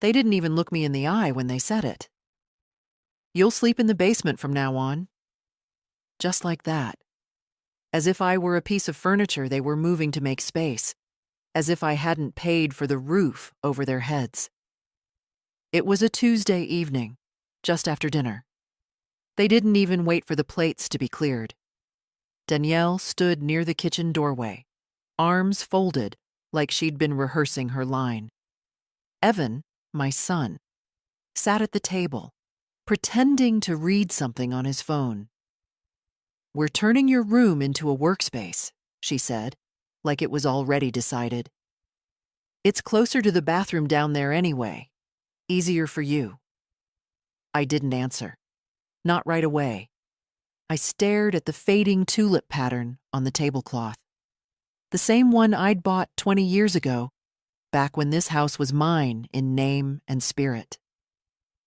They didn't even look me in the eye when they said it. "You'll sleep in the basement from now on." Just like that. As if I were a piece of furniture they were moving to make space. As if I hadn't paid for the roof over their heads. It was a Tuesday evening, just after dinner. They didn't even wait for the plates to be cleared. Danielle stood near the kitchen doorway, arms folded like she'd been rehearsing her line. Evan, my son, sat at the table, pretending to read something on his phone. "We're turning your room into a workspace," she said, like it was already decided. "It's closer to the bathroom down there anyway. Easier for you." I didn't answer. Not right away. I stared at the fading tulip pattern on the tablecloth. The same one I'd bought 20 years ago, back when this house was mine in name and spirit.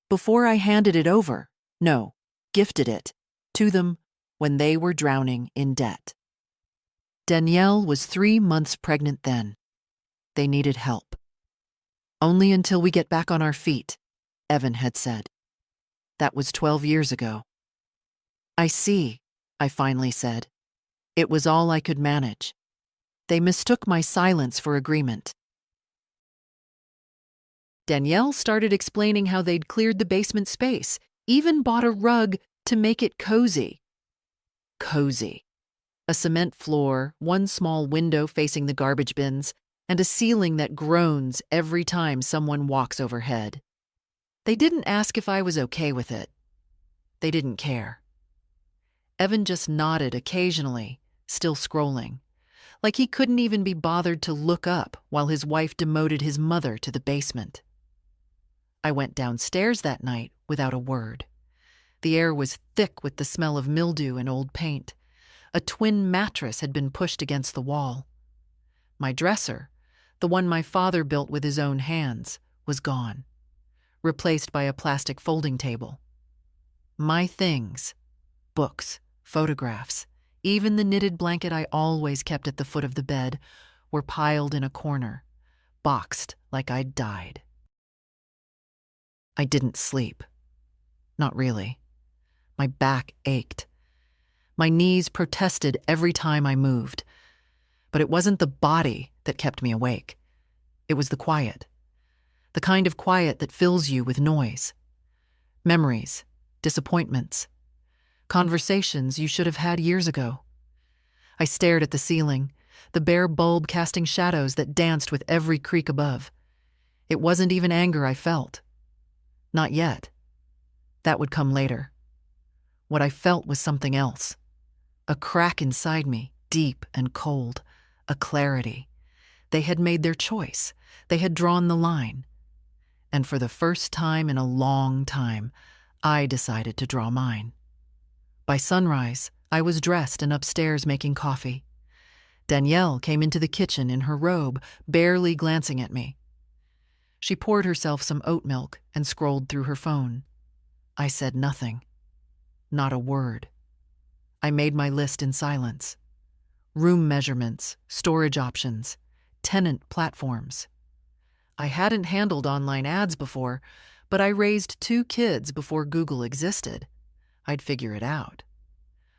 Before I handed it over, no, gifted it, to them when they were drowning in debt. Danielle was 3 months pregnant then. They needed help. "Only until we get back on our feet," Evan had said. That was 12 years ago. "I see," I finally said. It was all I could manage. They mistook my silence for agreement. Danielle started explaining how they'd cleared the basement space, even bought a rug to make it cozy. Cozy. A cement floor, one small window facing the garbage bins, and a ceiling that groans every time someone walks overhead. They didn't ask if I was okay with it. They didn't care. Evan just nodded occasionally, still scrolling, like he couldn't even be bothered to look up while his wife demoted his mother to the basement. I went downstairs that night without a word. The air was thick with the smell of mildew and old paint. A twin mattress had been pushed against the wall. My dresser, the one my father built with his own hands, was gone, replaced by a plastic folding table. My things, books, photographs, even the knitted blanket I always kept at the foot of the bed, were piled in a corner, boxed like I'd died. I didn't sleep. Not really. My back ached. My knees protested every time I moved. But it wasn't the body that kept me awake. It was the quiet. The kind of quiet that fills you with noise. Memories, disappointments, conversations you should have had years ago. I stared at the ceiling, the bare bulb casting shadows that danced with every creak above. It wasn't even anger I felt. Not yet. That would come later. What I felt was something else. A crack inside me, deep and cold. A clarity. They had made their choice. They had drawn the line. And for the first time in a long time, I decided to draw mine. By sunrise, I was dressed and upstairs making coffee. Danielle came into the kitchen in her robe, barely glancing at me. She poured herself some oat milk and scrolled through her phone. I said nothing. Not a word. I made my list in silence. Room measurements, storage options, tenant platforms. I hadn't handled online ads before, but I raised 2 kids before Google existed. I'd figure it out.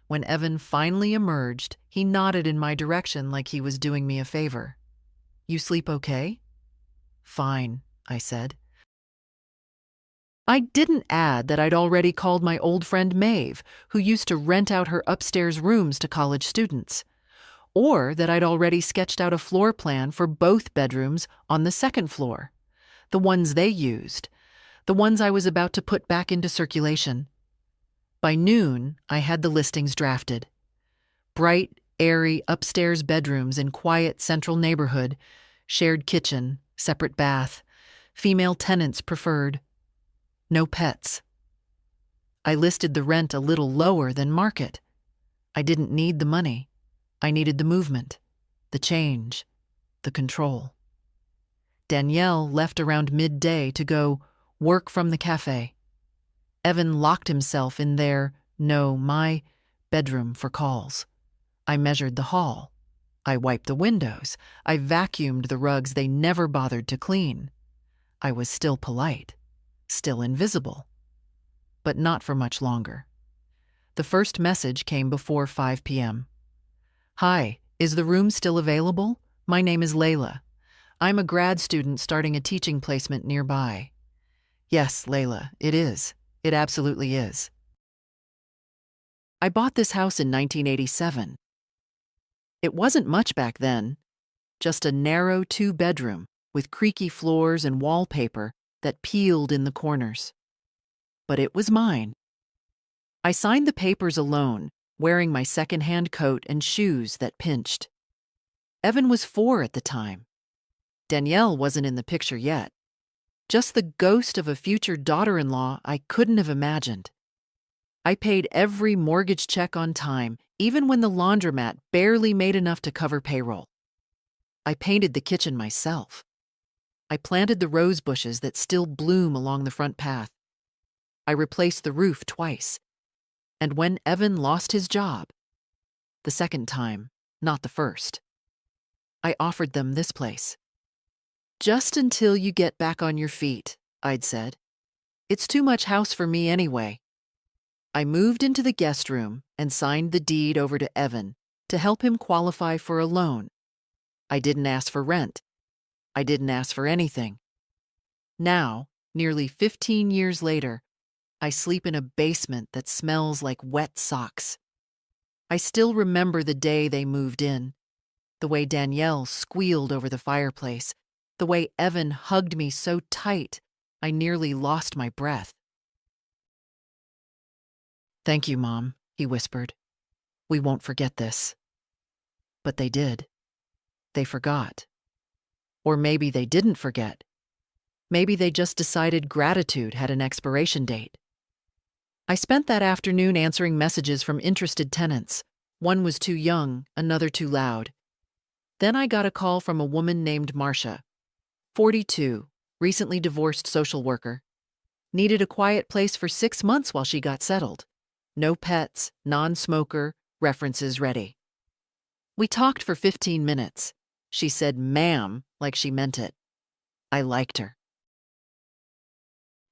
When Evan finally emerged, he nodded in my direction like he was doing me a favor. "You sleep okay?" "Fine," I said. I didn't add that I'd already called my old friend Maeve, who used to rent out her upstairs rooms to college students, or that I'd already sketched out a floor plan for both bedrooms on the second floor, the ones they used, the ones I was about to put back into circulation. By noon, I had the listings drafted. Bright, airy upstairs bedrooms in quiet central neighborhood, shared kitchen, separate bath, female tenants preferred. No pets. I listed the rent a little lower than market. I didn't need the money. I needed the movement, the change, the control. Danielle left around midday to go work from the cafe. Evan locked himself in my bedroom for calls. I measured the hall. I wiped the windows. I vacuumed the rugs they never bothered to clean. I was still polite, still invisible. But not for much longer. The first message came before 5 p.m. "Hi, is the room still available? My name is Layla. I'm a grad student starting a teaching placement nearby." "Yes, Layla, it is. It absolutely is." I bought this house in 1987. It wasn't much back then, just a narrow 2-bedroom with creaky floors and wallpaper that peeled in the corners. But it was mine. I signed the papers alone, wearing my second-hand coat and shoes that pinched. Evan was 4 at the time. Danielle wasn't in the picture yet. Just the ghost of a future daughter-in-law I couldn't have imagined. I paid every mortgage check on time, even when the laundromat barely made enough to cover payroll. I painted the kitchen myself. I planted the rose bushes that still bloom along the front path. I replaced the roof twice. And when Evan lost his job, the second time, not the first, I offered them this place. "Just until you get back on your feet," I'd said. "It's too much house for me anyway." I moved into the guest room and signed the deed over to Evan to help him qualify for a loan. I didn't ask for rent. I didn't ask for anything. Now, nearly 15 years later, I sleep in a basement that smells like wet socks. I still remember the day they moved in, the way Danielle squealed over the fireplace, the way Evan hugged me so tight I nearly lost my breath. "Thank you, Mom," he whispered. "We won't forget this." But they did. They forgot. Or maybe they didn't forget. Maybe they just decided gratitude had an expiration date. I spent that afternoon answering messages from interested tenants. One was too young, another too loud. Then I got a call from a woman named Marcia, 42, recently divorced social worker. Needed a quiet place for 6 months while she got settled. No pets, non-smoker, references ready. We talked for 15 minutes. She said "ma'am" like she meant it. I liked her.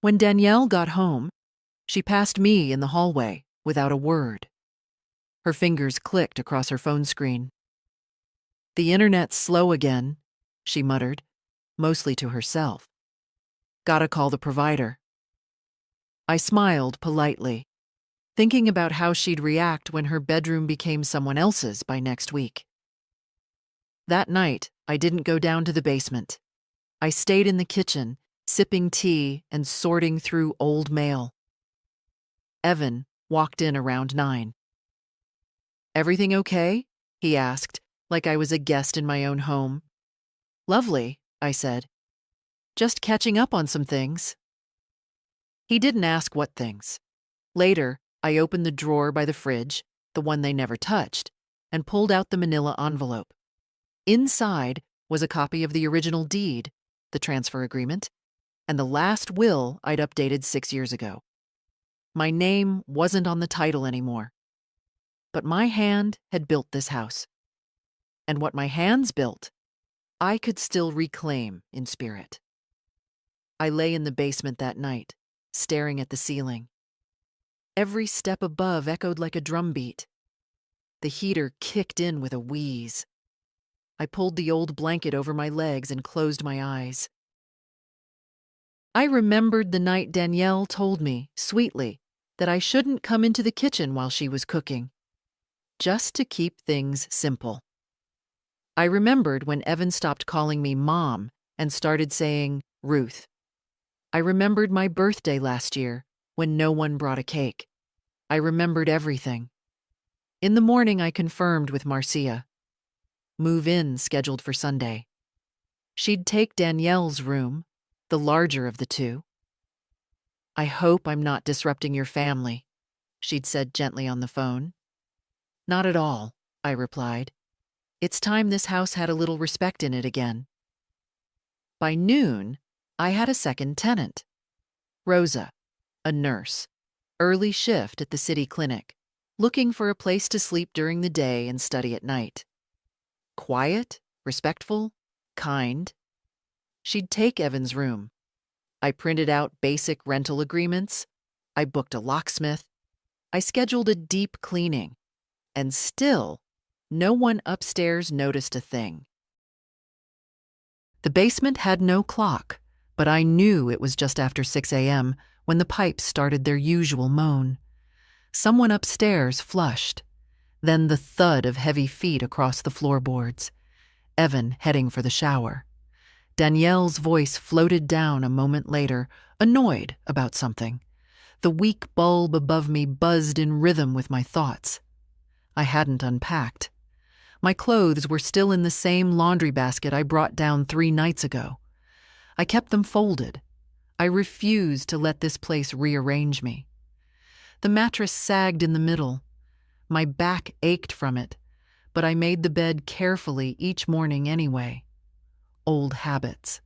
When Danielle got home, she passed me in the hallway without a word. Her fingers clicked across her phone screen. "The internet's slow again," she muttered, mostly to herself. "Gotta call the provider." I smiled politely, thinking about how she'd react when her bedroom became someone else's by next week. That night, I didn't go down to the basement. I stayed in the kitchen, sipping tea and sorting through old mail. Evan walked in around 9. "Everything okay?" he asked, like I was a guest in my own home. "Lovely," I said. "Just catching up on some things." He didn't ask what things. Later, I opened the drawer by the fridge, the one they never touched, and pulled out the manila envelope. Inside was a copy of the original deed, the transfer agreement, and the last will I'd updated 6 years ago. My name wasn't on the title anymore. But my hand had built this house. And what my hands built, I could still reclaim in spirit. I lay in the basement that night, staring at the ceiling. Every step above echoed like a drumbeat. The heater kicked in with a wheeze. I pulled the old blanket over my legs and closed my eyes. I remembered the night Danielle told me, sweetly, that I shouldn't come into the kitchen while she was cooking, just to keep things simple. I remembered when Evan stopped calling me Mom and started saying Ruth. I remembered my birthday last year when no one brought a cake. I remembered everything. In the morning, I confirmed with Marcia. Move-in scheduled for Sunday. She'd take Danielle's room, the larger of the two. "I hope I'm not disrupting your family," she'd said gently on the phone. "Not at all," I replied. "It's time this house had a little respect in it again." By noon, I had a second tenant. Rosa, a nurse, early shift at the city clinic, looking for a place to sleep during the day and study at night. Quiet, respectful, kind. She'd take Evan's room, I printed out basic rental agreements. I booked a locksmith. I scheduled a deep cleaning. And still, no one upstairs noticed a thing. The basement had no clock, but I knew it was just after 6 a.m. when the pipes started their usual moan. Someone upstairs flushed. Then the thud of heavy feet across the floorboards. Evan heading for the shower. Danielle's voice floated down a moment later, annoyed about something. The weak bulb above me buzzed in rhythm with my thoughts. I hadn't unpacked. My clothes were still in the same laundry basket I brought down 3 nights ago. I kept them folded. I refused to let this place rearrange me. The mattress sagged in the middle. My back ached from it, but I made the bed carefully each morning anyway. Old habits.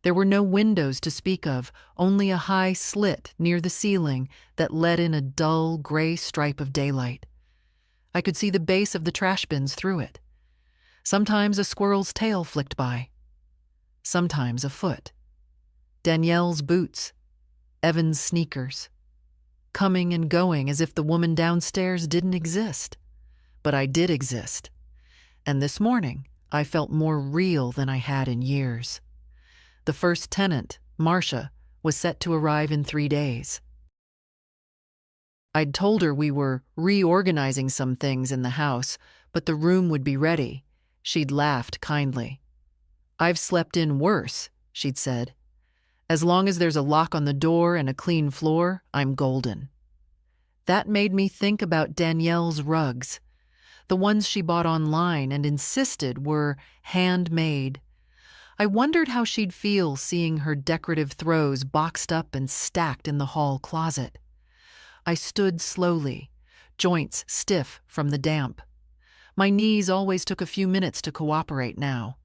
There were no windows to speak of, only a high slit near the ceiling that let in a dull gray stripe of daylight. I could see the base of the trash bins through it. Sometimes a squirrel's tail flicked by. Sometimes a foot. Danielle's boots. Evan's sneakers. Coming and going as if the woman downstairs didn't exist. But I did exist. And this morning, I felt more real than I had in years. The first tenant, Marcia, was set to arrive in 3 days. I'd told her we were reorganizing some things in the house, but the room would be ready. She'd laughed kindly. "I've slept in worse," she'd said. "As long as there's a lock on the door and a clean floor, I'm golden." That made me think about Danielle's rugs, the ones she bought online and insisted were handmade. I wondered how she'd feel seeing her decorative throws boxed up and stacked in the hall closet. I stood slowly, joints stiff from the damp. My knees always took a few minutes to cooperate now.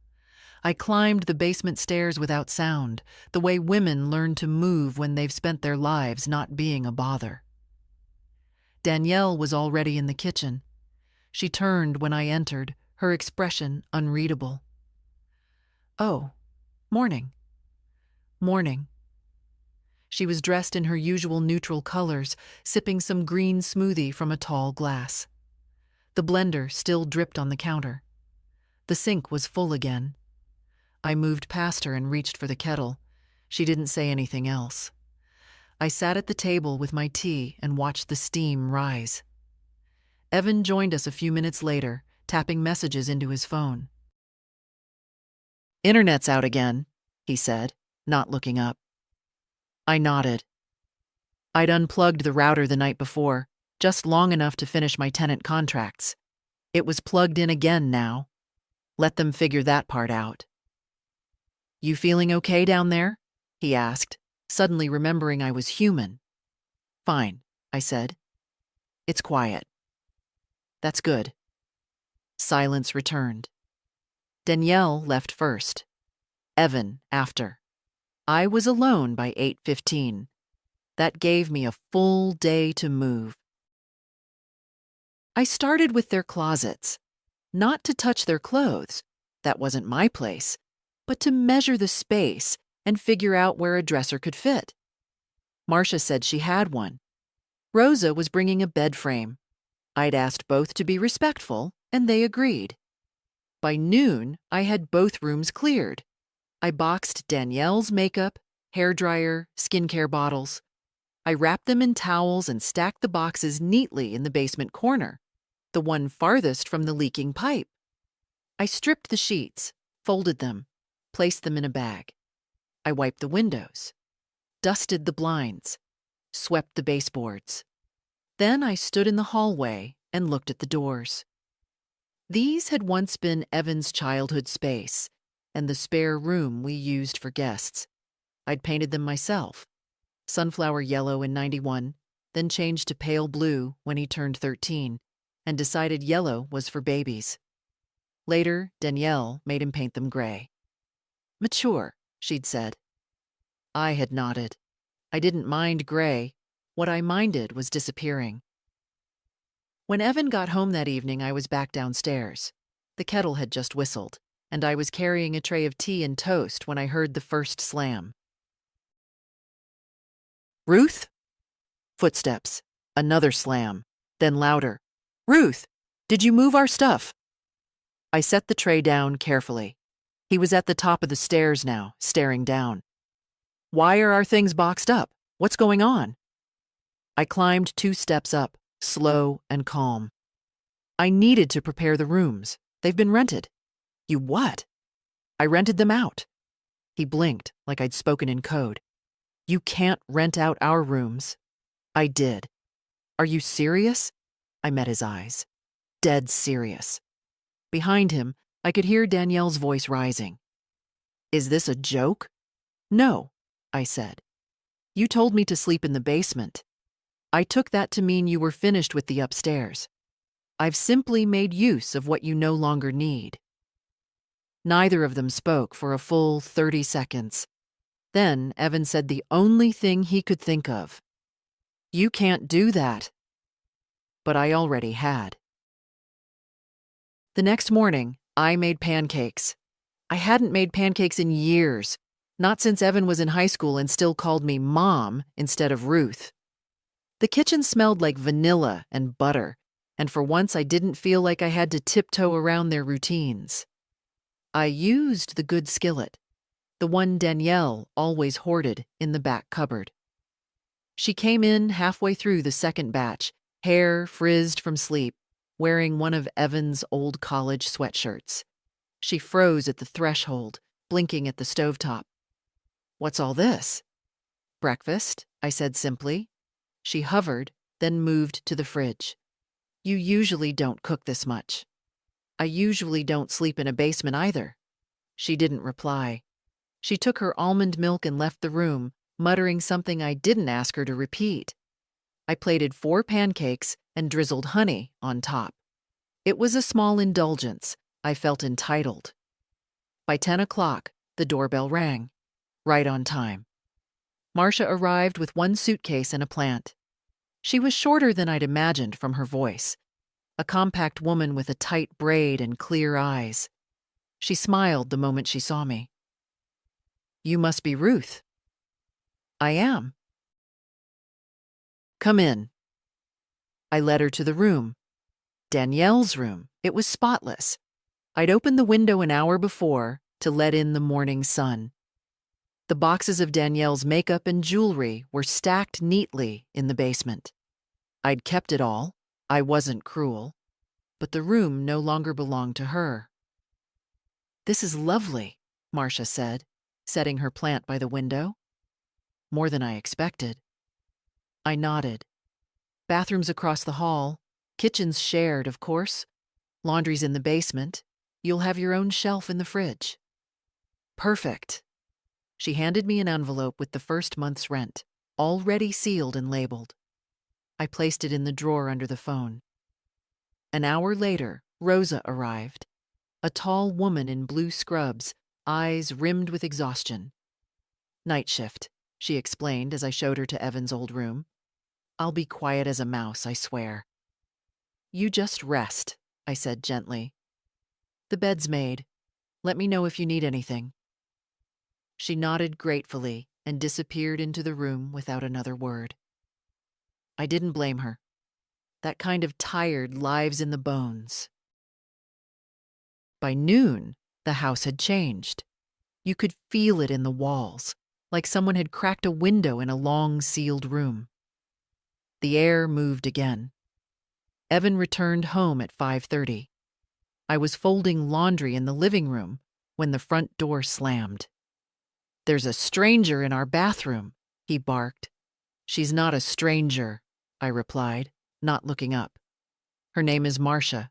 I climbed the basement stairs without sound, the way women learn to move when they've spent their lives not being a bother. Danielle was already in the kitchen. She turned when I entered, her expression unreadable. "Oh, morning." "Morning." She was dressed in her usual neutral colors, sipping some green smoothie from a tall glass. The blender still dripped on the counter. The sink was full again. I moved past her and reached for the kettle. She didn't say anything else. I sat at the table with my tea and watched the steam rise. Evan joined us a few minutes later, tapping messages into his phone. "Internet's out again," he said, not looking up. I nodded. I'd unplugged the router the night before, just long enough to finish my tenant contracts. It was plugged in again now. Let them figure that part out. "You feeling okay down there?" he asked, suddenly remembering I was human. "Fine," I said. "It's quiet." "That's good." Silence returned. Danielle left first. Evan after. I was alone by 8:15. That gave me a full day to move. I started with their closets. Not to touch their clothes. That wasn't my place. But to measure the space and figure out where a dresser could fit. Marcia said she had one. Rosa was bringing a bed frame. I'd asked both to be respectful, and they agreed. By noon, I had both rooms cleared. I boxed Danielle's makeup, hairdryer, skincare bottles. I wrapped them in towels and stacked the boxes neatly in the basement corner, the one farthest from the leaking pipe. I stripped the sheets, folded them, placed them in a bag. I wiped the windows, dusted the blinds, swept the baseboards. Then I stood in the hallway and looked at the doors. These had once been Evan's childhood space and the spare room we used for guests. I'd painted them myself, sunflower yellow in '91, then changed to pale blue when he turned 13, and decided yellow was for babies. Later, Danielle made him paint them gray. "Mature," she'd said. I had nodded. I didn't mind gray. What I minded was disappearing. When Evan got home that evening, I was back downstairs. The kettle had just whistled, and I was carrying a tray of tea and toast when I heard the first slam. Ruth? Footsteps. Another slam. Then louder. Ruth, did you move our stuff? I set the tray down carefully. He was at the top of the stairs now, staring down. Why are our things boxed up? What's going on? I climbed 2 steps up, slow and calm. I needed to prepare the rooms. They've been rented. You what? I rented them out. He blinked like I'd spoken in code. You can't rent out our rooms. I did. Are you serious? I met his eyes. Dead serious. Behind him, I could hear Danielle's voice rising. Is this a joke? No, I said. You told me to sleep in the basement. I took that to mean you were finished with the upstairs. I've simply made use of what you no longer need. Neither of them spoke for a full 30 seconds. Then Evan said the only thing he could think of. You can't do that. But I already had. The next morning, I made pancakes. I hadn't made pancakes in years, not since Evan was in high school and still called me Mom instead of Ruth. The kitchen smelled like vanilla and butter, and for once I didn't feel like I had to tiptoe around their routines. I used the good skillet, the one Danielle always hoarded in the back cupboard. She came in halfway through the second batch, hair frizzed from sleep, wearing one of Evan's old college sweatshirts. She froze at the threshold, blinking at the stovetop. What's all this? Breakfast, I said simply. She hovered, then moved to the fridge. You usually don't cook this much. I usually don't sleep in a basement either. She didn't reply. She took her almond milk and left the room, muttering something I didn't ask her to repeat. I plated 4 pancakes and drizzled honey on top. It was a small indulgence. I felt entitled. By 10 o'clock, the doorbell rang. Right on time. Marcia arrived with 1 suitcase and a plant. She was shorter than I'd imagined from her voice. A compact woman with a tight braid and clear eyes. She smiled the moment she saw me. You must be Ruth. I am. Come in. I led her to the room. Danielle's room. It was spotless. I'd opened the window an hour before to let in the morning sun. The boxes of Danielle's makeup and jewelry were stacked neatly in the basement. I'd kept it all. I wasn't cruel. But the room no longer belonged to her. This is lovely, Marcia said, setting her plant by the window. More than I expected. I nodded. Bathrooms across the hall. Kitchens shared, of course. Laundry's in the basement. You'll have your own shelf in the fridge. Perfect. She handed me an envelope with the first month's rent, already sealed and labeled. I placed it in the drawer under the phone. An hour later, Rosa arrived. A tall woman in blue scrubs, eyes rimmed with exhaustion. Night shift, she explained as I showed her to Evan's old room. I'll be quiet as a mouse, I swear. You just rest, I said gently. The bed's made. Let me know if you need anything. She nodded gratefully and disappeared into the room without another word. I didn't blame her. That kind of tired lives in the bones. By noon, the house had changed. You could feel it in the walls, like someone had cracked a window in a long, sealed room. The air moved again. Evan returned home at 5:30. I was folding laundry in the living room when the front door slammed. There's a stranger in our bathroom, he barked. She's not a stranger, I replied, not looking up. Her name is Marcia.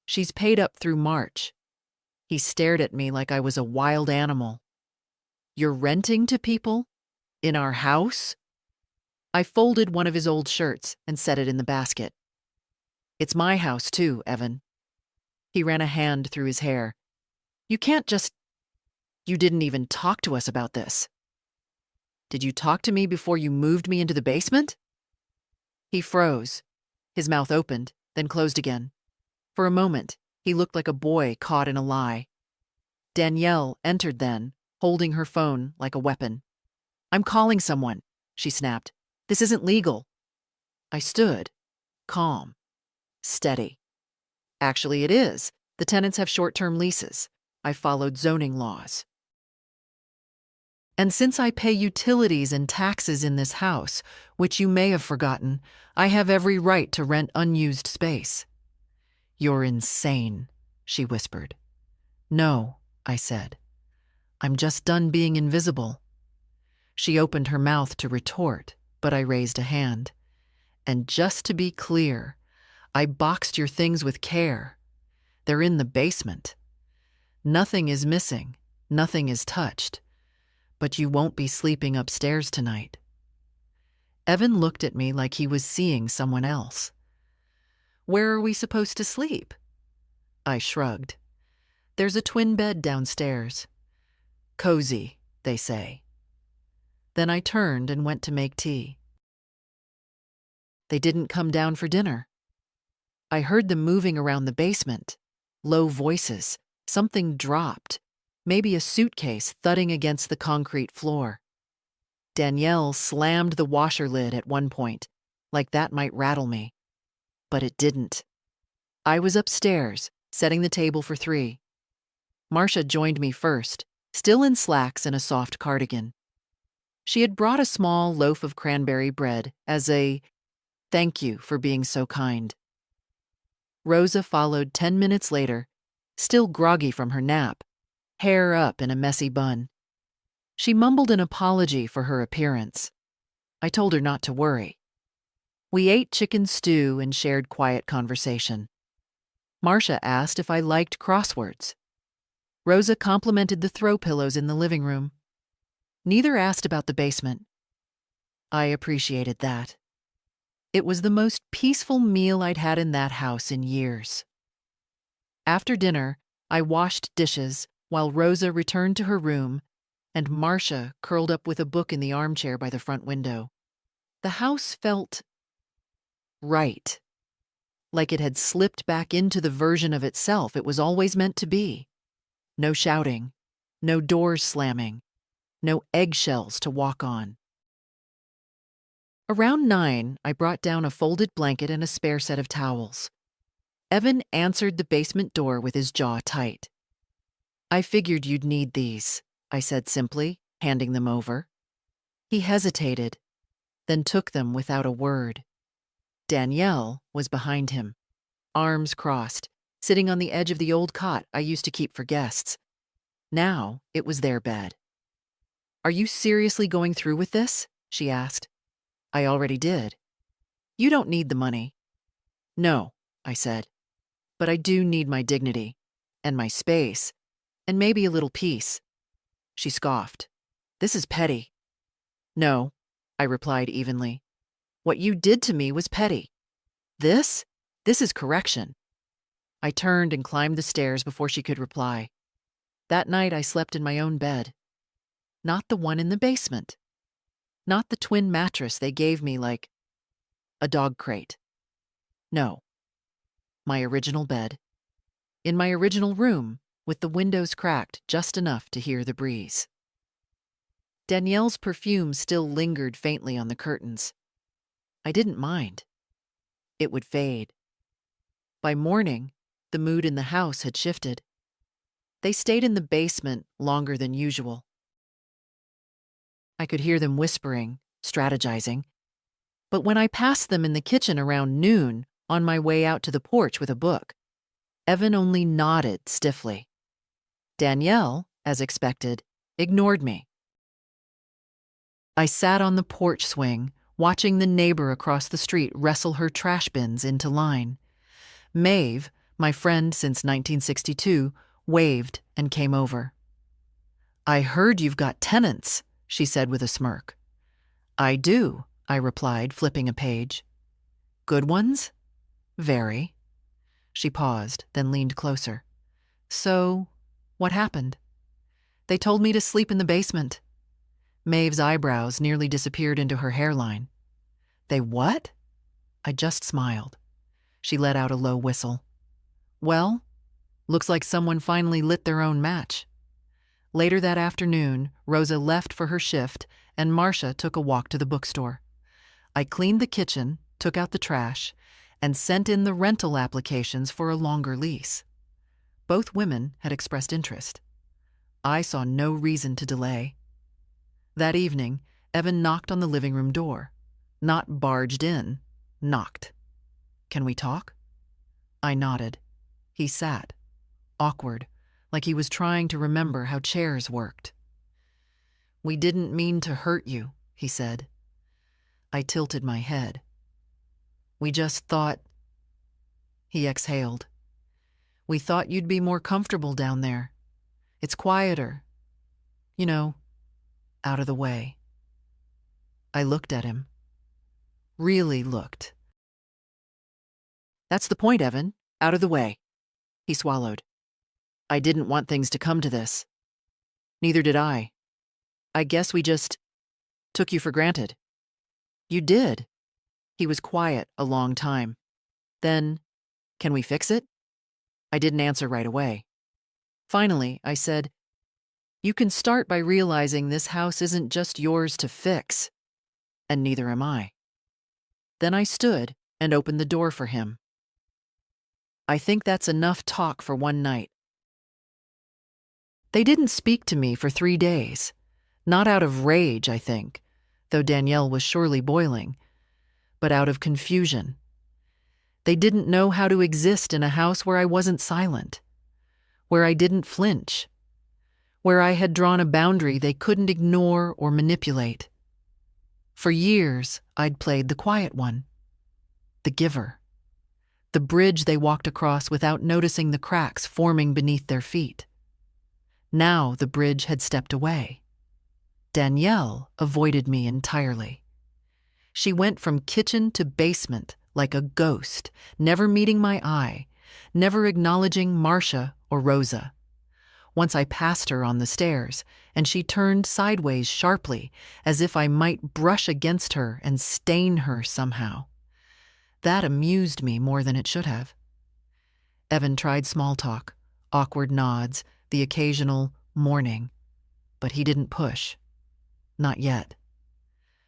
She's paid up through March. He stared at me like I was a wild animal. You're renting to people? In our house? I folded one of his old shirts and set it in the basket. It's my house too, Evan. He ran a hand through his hair. You can't just... You didn't even talk to us about this. Did you talk to me before you moved me into the basement? He froze. His mouth opened, then closed again. For a moment, he looked like a boy caught in a lie. Danielle entered then, holding her phone like a weapon. I'm calling someone, she snapped. This isn't legal. I stood, calm, steady. Actually, it is. The tenants have short-term leases. I followed zoning laws. And since I pay utilities and taxes in this house, which you may have forgotten, I have every right to rent unused space. You're insane, she whispered. No, I said. I'm just done being invisible. She opened her mouth to retort, but I raised a hand. And just to be clear, I boxed your things with care. They're in the basement. Nothing is missing, nothing is touched. But you won't be sleeping upstairs tonight. Evan looked at me like he was seeing someone else. Where are we supposed to sleep? I shrugged. There's a twin bed downstairs. Cozy, they say. Then I turned and went to make tea. They didn't come down for dinner. I heard them moving around the basement. Low voices. Something dropped. Maybe a suitcase thudding against the concrete floor. Danielle slammed the washer lid at one point, like that might rattle me. But it didn't. I was upstairs, setting the table for 3. Marcia joined me first, still in slacks and a soft cardigan. She had brought a small loaf of cranberry bread as a thank you for being so kind. Rosa followed 10 minutes later, still groggy from her nap, hair up in a messy bun. She mumbled an apology for her appearance. I told her not to worry. We ate chicken stew and shared quiet conversation. Marcia asked if I liked crosswords. Rosa complimented the throw pillows in the living room. Neither asked about the basement. I appreciated that. It was the most peaceful meal I'd had in that house in years. After dinner, I washed dishes while Rosa returned to her room and Marcia curled up with a book in the armchair by the front window. The house felt right, like it had slipped back into the version of itself it was always meant to be. No shouting, no doors slamming, no eggshells to walk on. Around 9, I brought down a folded blanket and a spare set of towels. Evan answered the basement door with his jaw tight. I figured you'd need these, I said simply, handing them over. He hesitated, then took them without a word. Danielle was behind him, arms crossed, sitting on the edge of the old cot I used to keep for guests. Now it was their bed. Are you seriously going through with this? She asked. I already did. You don't need the money. No, I said. But I do need my dignity, and my space, and maybe a little peace. She scoffed. This is petty. No, I replied evenly. What you did to me was petty. This is correction. I turned and climbed the stairs before she could reply. That night I slept in my own bed. Not the one in the basement. Not the twin mattress they gave me like a dog crate. No. My original bed. In my original room, with the windows cracked just enough to hear the breeze. Danielle's perfume still lingered faintly on the curtains. I didn't mind. It would fade. By morning, the mood in the house had shifted. They stayed in the basement longer than usual. I could hear them whispering, strategizing. But when I passed them in the kitchen around noon, on my way out to the porch with a book, Evan only nodded stiffly. Danielle, as expected, ignored me. I sat on the porch swing, watching the neighbor across the street wrestle her trash bins into line. Maeve, my friend since 1962, waved and came over. I heard you've got tenants, she said with a smirk. I do, I replied, flipping a page. Good ones? Very. She paused, then leaned closer. So, what happened? They told me to sleep in the basement. Maeve's eyebrows nearly disappeared into her hairline. They what? I just smiled. She let out a low whistle. Well, looks like someone finally lit their own match. Later that afternoon, Rosa left for her shift and Marcia took a walk to the bookstore. I cleaned the kitchen, took out the trash, and sent in the rental applications for a longer lease. Both women had expressed interest. I saw no reason to delay. That evening, Evan knocked on the living room door. Not barged in, knocked. "Can we talk?" I nodded. He sat, awkward, like he was trying to remember how chairs worked. "We didn't mean to hurt you," he said. I tilted my head. "We just thought—" He exhaled. "We thought you'd be more comfortable down there. It's quieter. You know, out of the way." I looked at him. Really looked. "That's the point, Evan. Out of the way." He swallowed. "I didn't want things to come to this. Neither did I. I guess we just took you for granted." "You did." He was quiet a long time. Then, "Can we fix it?" I didn't answer right away. Finally, I said, "You can start by realizing this house isn't just yours to fix, and neither am I." Then I stood and opened the door for him. "I think that's enough talk for one night." They didn't speak to me for 3 days. Not out of rage, I think, though Danielle was surely boiling, but out of confusion. They didn't know how to exist in a house where I wasn't silent, where I didn't flinch, where I had drawn a boundary they couldn't ignore or manipulate. For years, I'd played the quiet one, the giver, the bridge they walked across without noticing the cracks forming beneath their feet. Now the bridge had stepped away. Danielle avoided me entirely. She went from kitchen to basement like a ghost, never meeting my eye, never acknowledging Marcia or Rosa. Once I passed her on the stairs, and she turned sideways sharply, as if I might brush against her and stain her somehow. That amused me more than it should have. Evan tried small talk, awkward nods, the occasional morning, but he didn't push. Not yet.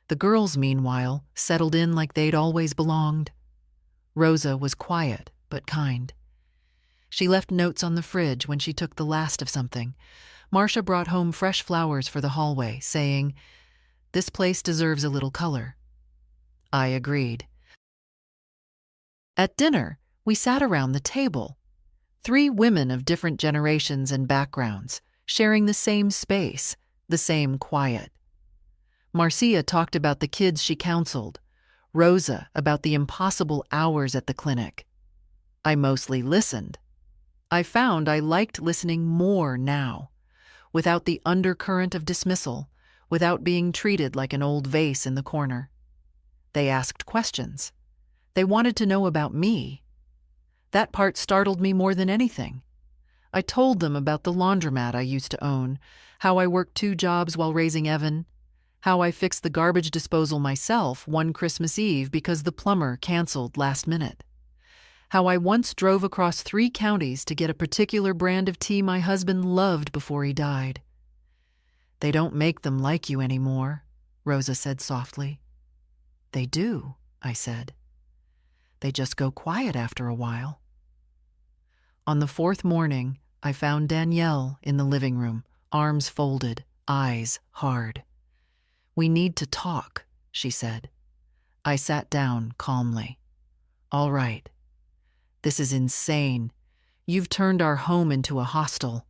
The girls, meanwhile, settled in like they'd always belonged. Rosa was quiet but kind. She left notes on the fridge when she took the last of something. Marcia brought home fresh flowers for the hallway, saying, "This place deserves a little color." I agreed. At dinner, we sat around the table. 3 women of different generations and backgrounds, sharing the same space, the same quiet. Marcia talked about the kids she counseled, Rosa about the impossible hours at the clinic. I mostly listened. I found I liked listening more now, without the undercurrent of dismissal, without being treated like an old vase in the corner. They asked questions. They wanted to know about me. That part startled me more than anything. I told them about the laundromat I used to own, how I worked 2 jobs while raising Evan, how I fixed the garbage disposal myself one Christmas Eve because the plumber canceled last minute, how I once drove across 3 counties to get a particular brand of tea my husband loved before he died. "They don't make them like you anymore," Rosa said softly. "They do," I said. "They just go quiet after a while." On the 4th morning, I found Danielle in the living room, arms folded, eyes hard. "We need to talk," she said. I sat down calmly. "All right. This is insane. You've turned our home into a hostel."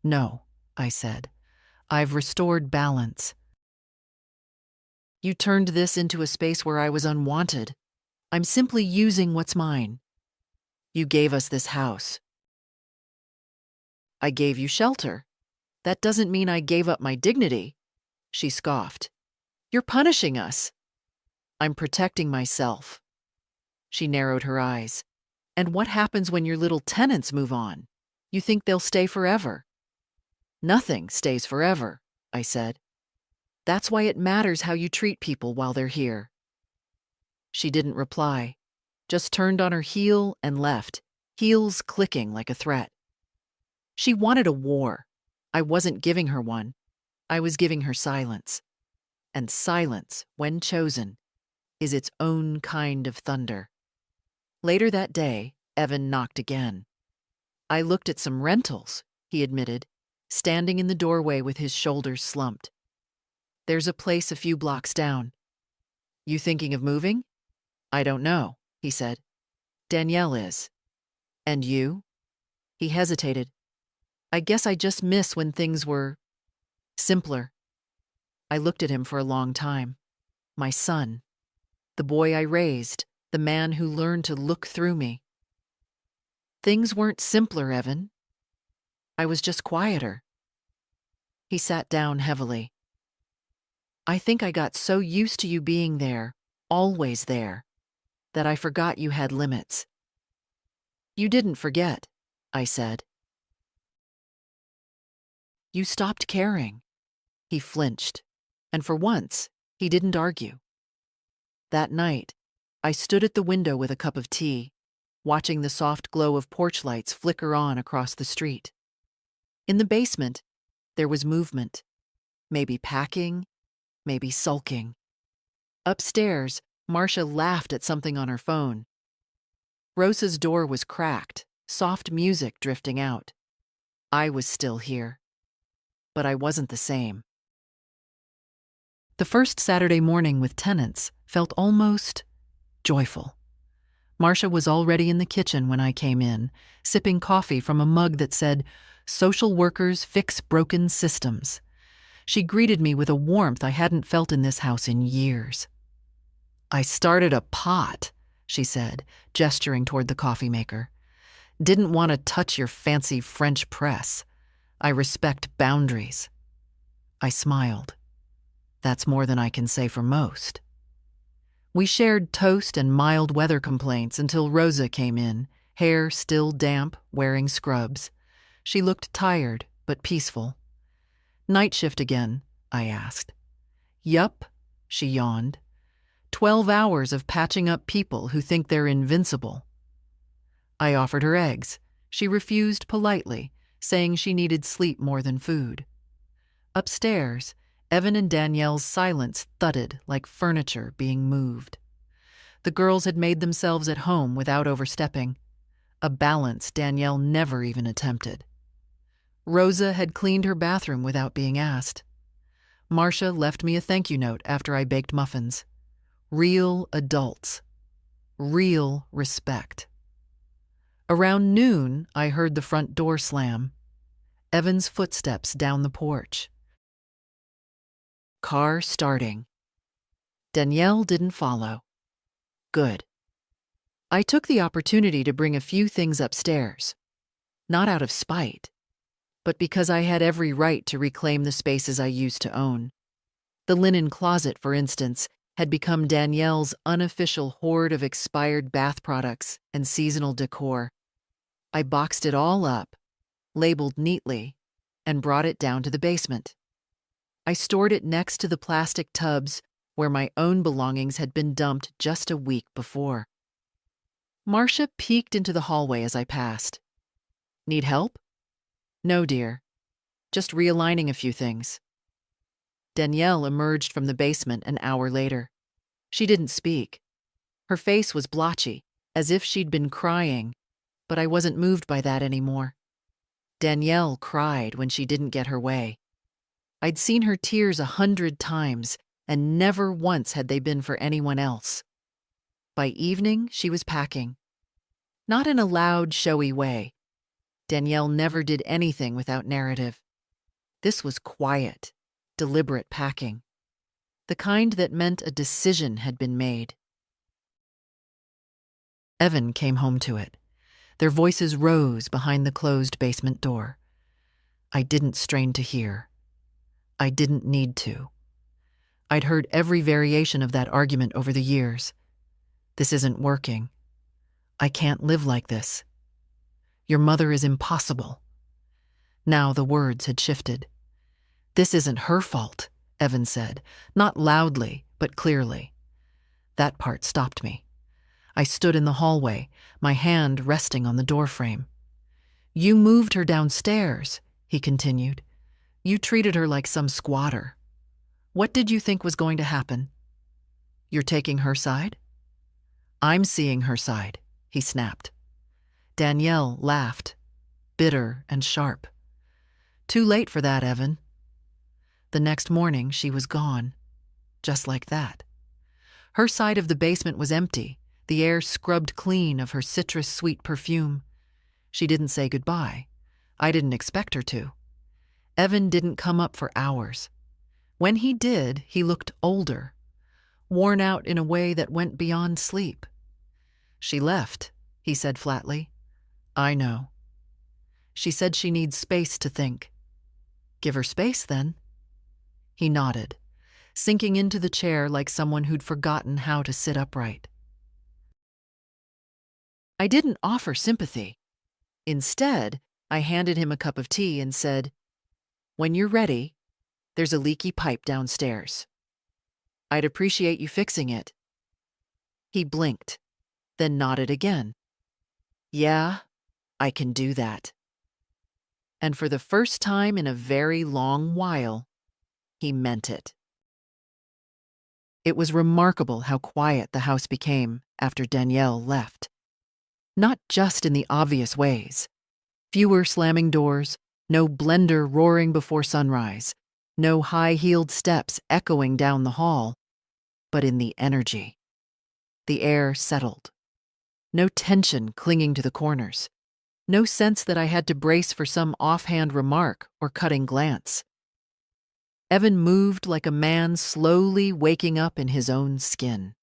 "No," I said. "I've restored balance. You turned this into a space where I was unwanted. I'm simply using what's mine. You gave us this house. I gave you shelter. That doesn't mean I gave up my dignity." She scoffed. "You're punishing us." "I'm protecting myself." She narrowed her eyes. "And what happens when your little tenants move on? You think they'll stay forever?" "Nothing stays forever," I said. "That's why it matters how you treat people while they're here." She didn't reply, just turned on her heel and left, heels clicking like a threat. She wanted a war. I wasn't giving her one. I was giving her silence. And silence, when chosen, is its own kind of thunder. Later that day, Evan knocked again. I looked at some rentals, he admitted, standing in the doorway with his shoulders slumped. There's a place a few blocks down. You thinking of moving? I don't know, he said. Danielle is. And you? He hesitated. I guess I just miss when things were simpler. I looked at him for a long time. My son. The boy I raised. The man who learned to look through me. Things weren't simpler, Evan. I was just quieter. He sat down heavily. I think I got so used to you being there, always there, that I forgot you had limits. You didn't forget, I said. You stopped caring. He flinched, and for once, he didn't argue. That night, I stood at the window with a cup of tea, watching the soft glow of porch lights flicker on across the street. In the basement, there was movement, maybe packing, maybe sulking. Upstairs, Marcia laughed at something on her phone. Rosa's door was cracked, soft music drifting out. I was still here, but I wasn't the same. The first Saturday morning with tenants felt almost joyful. Marcia was already in the kitchen when I came in, sipping coffee from a mug that said, "Social workers fix broken systems." She greeted me with a warmth I hadn't felt in this house in years. I started a pot, she said, gesturing toward the coffee maker. Didn't want to touch your fancy French press. I respect boundaries. I smiled. That's more than I can say for most. We shared toast and mild weather complaints until Rosa came in, hair still damp, wearing scrubs. She looked tired, but peaceful. Night shift again, I asked. Yup, she yawned. 12 hours of patching up people who think they're invincible. I offered her eggs. She refused politely, saying she needed sleep more than food. Upstairs, Evan and Danielle's silence thudded like furniture being moved. The girls had made themselves at home without overstepping, a balance Danielle never even attempted. Rosa had cleaned her bathroom without being asked. Marcia left me a thank you note after I baked muffins. Real adults. Real respect. Around noon, I heard the front door slam. Evan's footsteps down the porch. Car starting. Danielle didn't follow. Good. I took the opportunity to bring a few things upstairs, not out of spite, but because I had every right to reclaim the spaces I used to own. The linen closet, for instance, had become Danielle's unofficial hoard of expired bath products and seasonal decor. I boxed it all up, labeled neatly, and brought it down to the basement. I stored it next to the plastic tubs where my own belongings had been dumped just a week before. Marcia peeked into the hallway as I passed. Need help? No, dear. Just realigning a few things. Danielle emerged from the basement an hour later. She didn't speak. Her face was blotchy, as if she'd been crying, but I wasn't moved by that anymore. Danielle cried when she didn't get her way. I'd seen her tears 100 times, and never once had they been for anyone else. By evening, she was packing. Not in a loud, showy way. Danielle never did anything without narrative. This was quiet, deliberate packing. The kind that meant a decision had been made. Evan came home to it. Their voices rose behind the closed basement door. I didn't strain to hear. I didn't need to. I'd heard every variation of that argument over the years. This isn't working. I can't live like this. Your mother is impossible. Now the words had shifted. This isn't her fault, Evan said, not loudly, but clearly. That part stopped me. I stood in the hallway, my hand resting on the doorframe. You moved her downstairs, he continued. You treated her like some squatter. What did you think was going to happen? You're taking her side? I'm seeing her side, he snapped. Danielle laughed, bitter and sharp. Too late for that, Evan. The next morning, she was gone. Just like that. Her side of the basement was empty, the air scrubbed clean of her citrus-sweet perfume. She didn't say goodbye. I didn't expect her to. Evan didn't come up for hours. When he did, he looked older, worn out in a way that went beyond sleep. She left, he said flatly. I know. She said she needs space to think. Give her space, then. He nodded, sinking into the chair like someone who'd forgotten how to sit upright. I didn't offer sympathy. Instead, I handed him a cup of tea and said, When you're ready, there's a leaky pipe downstairs. I'd appreciate you fixing it. He blinked, then nodded again. Yeah, I can do that. And for the first time in a very long while, he meant it. It was remarkable how quiet the house became after Danielle left. Not just in the obvious ways. Fewer slamming doors, no blender roaring before sunrise, no high-heeled steps echoing down the hall, but in the energy. The air settled. No tension clinging to the corners. No sense that I had to brace for some offhand remark or cutting glance. Evan moved like a man slowly waking up in his own skin.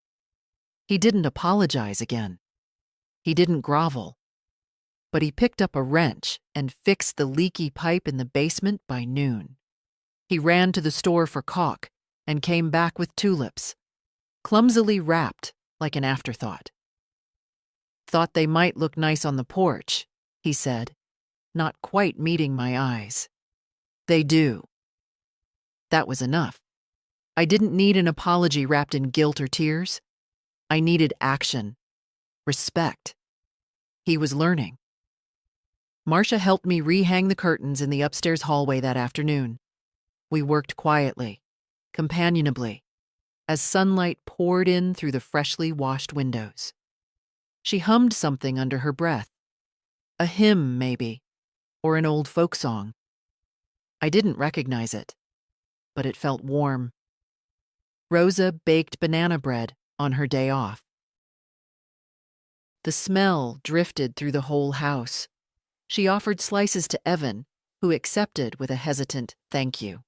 He didn't apologize again. He didn't grovel. But he picked up a wrench and fixed the leaky pipe in the basement by noon. He ran to the store for caulk and came back with tulips, clumsily wrapped like an afterthought. Thought they might look nice on the porch, he said, not quite meeting my eyes. They do. That was enough. I didn't need an apology wrapped in guilt or tears. I needed action, respect. He was learning. Marcia helped me rehang the curtains in the upstairs hallway that afternoon. We worked quietly, companionably, as sunlight poured in through the freshly washed windows. She hummed something under her breath. A hymn, maybe, or an old folk song. I didn't recognize it, but it felt warm. Rosa baked banana bread on her day off. The smell drifted through the whole house. She offered slices to Evan, who accepted with a hesitant thank you.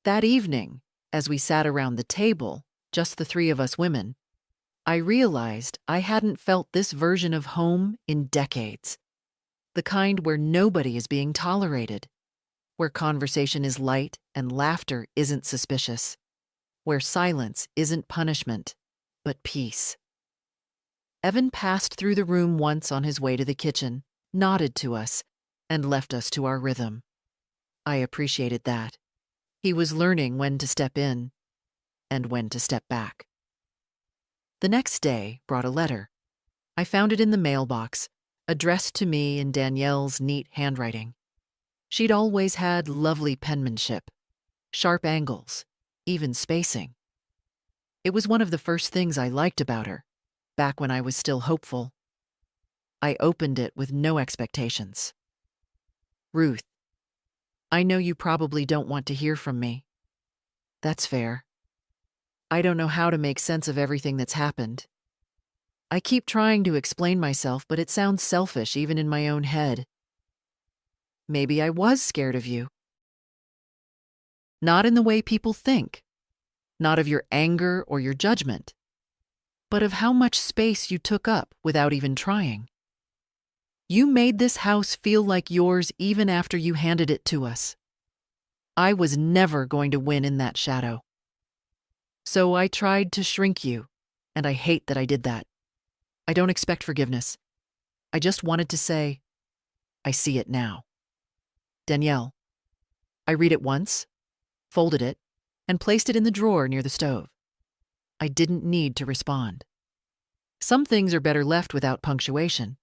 That evening, as we sat around the table, just the three of us women, I realized I hadn't felt this version of home in decades. The kind where nobody is being tolerated, where conversation is light and laughter isn't suspicious, where silence isn't punishment, but peace. Evan passed through the room once on his way to the kitchen, nodded to us, and left us to our rhythm. I appreciated that. He was learning when to step in and when to step back. The next day brought a letter. I found it in the mailbox, addressed to me in Danielle's neat handwriting. She'd always had lovely penmanship, sharp angles, even spacing. It was one of the first things I liked about her, back when I was still hopeful. I opened it with no expectations. Ruth, I know you probably don't want to hear from me. That's fair. I don't know how to make sense of everything that's happened. I keep trying to explain myself, but it sounds selfish even in my own head. Maybe I was scared of you. Not in the way people think, not of your anger or your judgment, but of how much space you took up without even trying. You made this house feel like yours even after you handed it to us. I was never going to win in that shadow. So I tried to shrink you, and I hate that I did that. I don't expect forgiveness. I just wanted to say, I see it now. Danielle. I read it once, folded it, and placed it in the drawer near the stove. I didn't need to respond. Some things are better left without punctuation.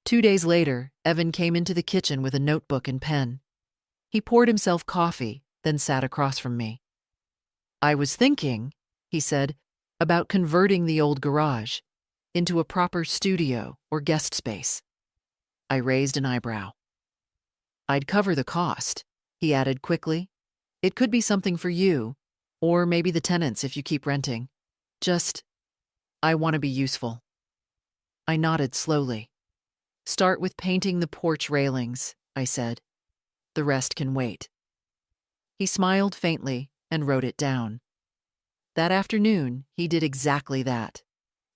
2 days later, Evan came into the kitchen with a notebook and pen. He poured himself coffee, then sat across from me. I was thinking, he said, about converting the old garage into a proper studio or guest space. I raised an eyebrow. I'd cover the cost, he added quickly. It could be something for you, or maybe the tenants if you keep renting. Just, I want to be useful. I nodded slowly. Start with painting the porch railings, I said. The rest can wait. He smiled faintly and wrote it down. That afternoon, he did exactly that.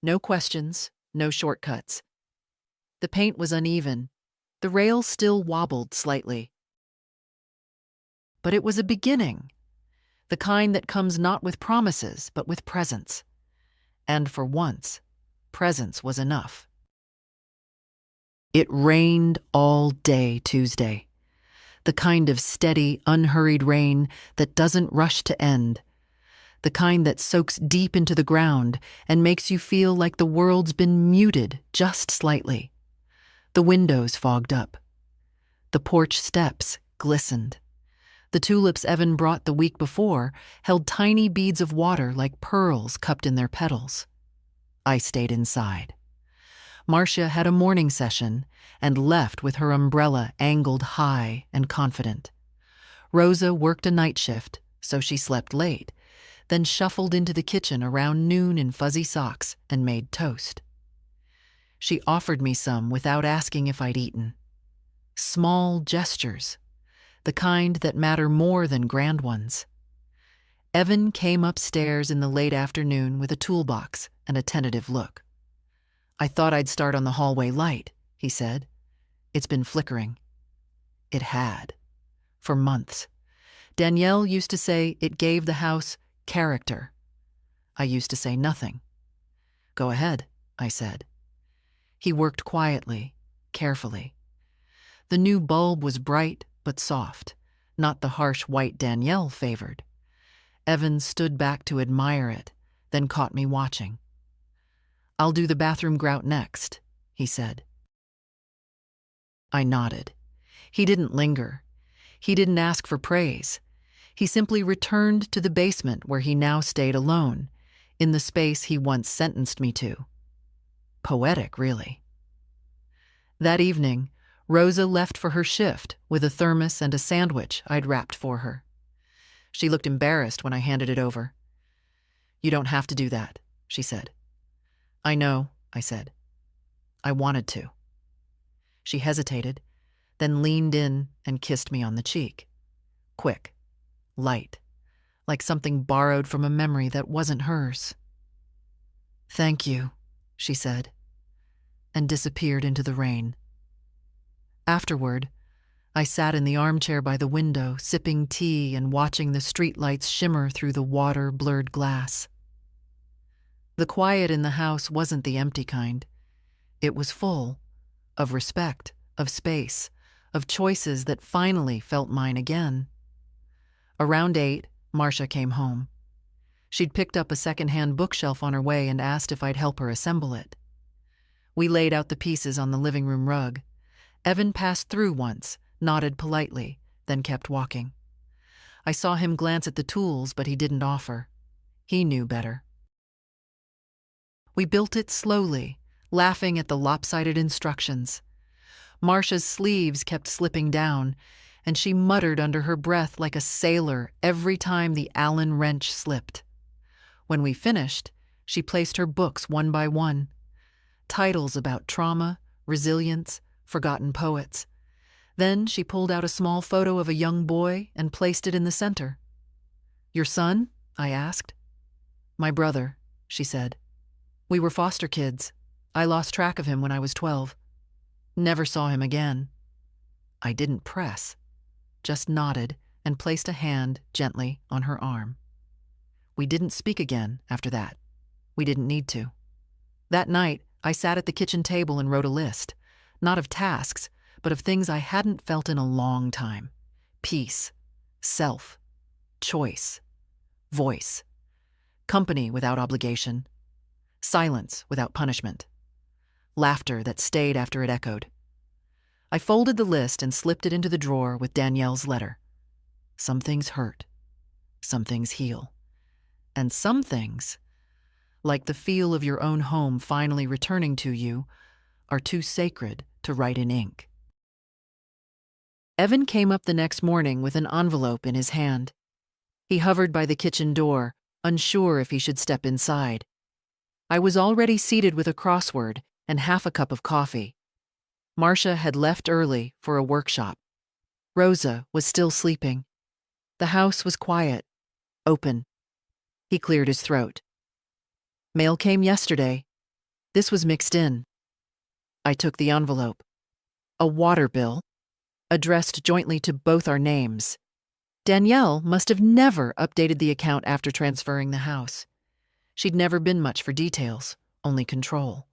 No questions, no shortcuts. The paint was uneven. The rails still wobbled slightly. But it was a beginning, the kind that comes not with promises, but with presence. And for once, presence was enough. It rained all day Tuesday, the kind of steady, unhurried rain that doesn't rush to end, the kind that soaks deep into the ground and makes you feel like the world's been muted just slightly. The windows fogged up. The porch steps glistened. The tulips Evan brought the week before held tiny beads of water like pearls cupped in their petals. I stayed inside. Marcia had a morning session and left with her umbrella angled high and confident. Rosa worked a night shift, so she slept late, then shuffled into the kitchen around noon in fuzzy socks and made toast. She offered me some without asking if I'd eaten. Small gestures, the kind that matter more than grand ones. Evan came upstairs in the late afternoon with a toolbox and a tentative look. I thought I'd start on the hallway light, he said. It's been flickering. It had. For months. Danielle used to say it gave the house character. I used to say nothing. Go ahead, I said. He worked quietly, carefully. The new bulb was bright but soft, not the harsh white Danielle favored. Evan stood back to admire it, then caught me watching. I'll do the bathroom grout next, he said. I nodded. He didn't linger. He didn't ask for praise. He simply returned to the basement where he now stayed alone, in the space he once sentenced me to. Poetic, really. That evening, Rosa left for her shift with a thermos and a sandwich I'd wrapped for her. She looked embarrassed when I handed it over. You don't have to do that, she said. I know, I said. I wanted to. She hesitated, then leaned in and kissed me on the cheek. Quick, light, like something borrowed from a memory that wasn't hers. Thank you, she said, and disappeared into the rain. Afterward, I sat in the armchair by the window, sipping tea and watching the streetlights shimmer through the water-blurred glass. The quiet in the house wasn't the empty kind. It was full, of respect, of space, of choices that finally felt mine again. Around 8, Marcia came home. She'd picked up a second-hand bookshelf on her way and asked if I'd help her assemble it. We laid out the pieces on the living room rug. Evan passed through once, nodded politely, then kept walking. I saw him glance at the tools, but he didn't offer. He knew better. We built it slowly, laughing at the lopsided instructions. Marcia's sleeves kept slipping down, and she muttered under her breath like a sailor every time the Allen wrench slipped. When we finished, she placed her books one by one. Titles about trauma, resilience, forgotten poets. Then she pulled out a small photo of a young boy and placed it in the center. Your son? I asked. My brother, she said. We were foster kids. I lost track of him when I was 12. Never saw him again. I didn't press, just nodded and placed a hand gently on her arm. We didn't speak again after that. We didn't need to. That night, I sat at the kitchen table and wrote a list, not of tasks, but of things I hadn't felt in a long time. Peace, self, choice, voice, company without obligation, silence without punishment, laughter that stayed after it echoed. I folded the list and slipped it into the drawer with Danielle's letter. Some things hurt, some things heal, And some things, like the feel of your own home finally returning to you, are too sacred to write in ink. Evan came up the next morning with an envelope in his hand. He hovered by the kitchen door, unsure if he should step inside. I was already seated with a crossword and half a cup of coffee. Marcia had left early for a workshop. Rosa was still sleeping. The house was quiet, open. He cleared his throat. Mail came yesterday. This was mixed in. I took the envelope. A water bill, addressed jointly to both our names. Danielle must have never updated the account after transferring the house. She'd never been much for details, only control.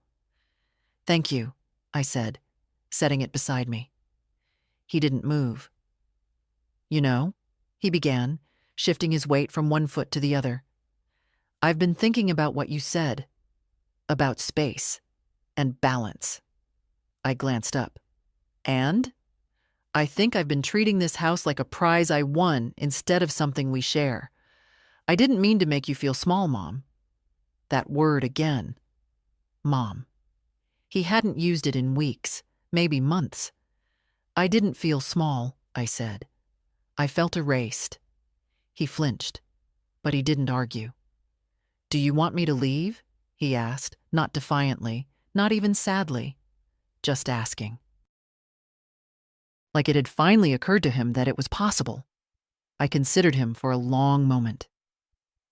"Thank you," I said, setting it beside me. He didn't move. "You know," he began, shifting his weight from one foot to the other, "I've been thinking about what you said, about space and balance." I glanced up. "And? I think I've been treating this house like a prize I won instead of something we share. I didn't mean to make you feel small, Mom." That word again. Mom. He hadn't used it in weeks, maybe months. "I didn't feel small," I said. I felt erased. He flinched, but he didn't argue. "Do you want me to leave?" he asked, not defiantly, not even sadly, just asking. Like it had finally occurred to him that it was possible. I considered him for a long moment.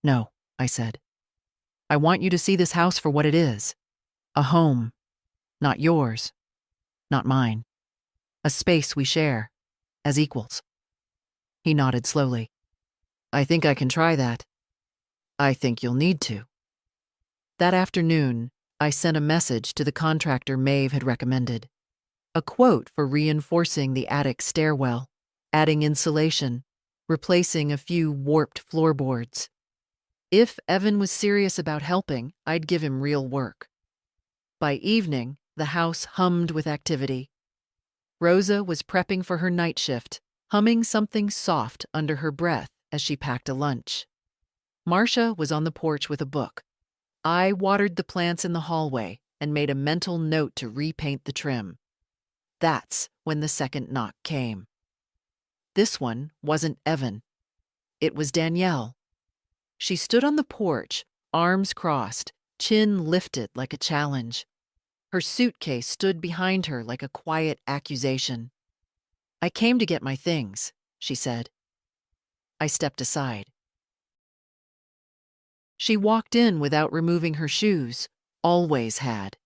"No," I said. "I want you to see this house for what it is. A home. Not yours. Not mine. A space we share. As equals." He nodded slowly. "I think I can try that. I think you'll need to." That afternoon, I sent a message to the contractor Maeve had recommended. A quote for reinforcing the attic stairwell, adding insulation, replacing a few warped floorboards. If Evan was serious about helping, I'd give him real work. By evening, the house hummed with activity. Rosa was prepping for her night shift, humming something soft under her breath as she packed a lunch. Marcia was on the porch with a book. I watered the plants in the hallway and made a mental note to repaint the trim. That's when the second knock came. This one wasn't Evan. It was Danielle. She stood on the porch, arms crossed, chin lifted like a challenge. Her suitcase stood behind her like a quiet accusation. "I came to get my things," she said. I stepped aside. She walked in without removing her shoes, always had.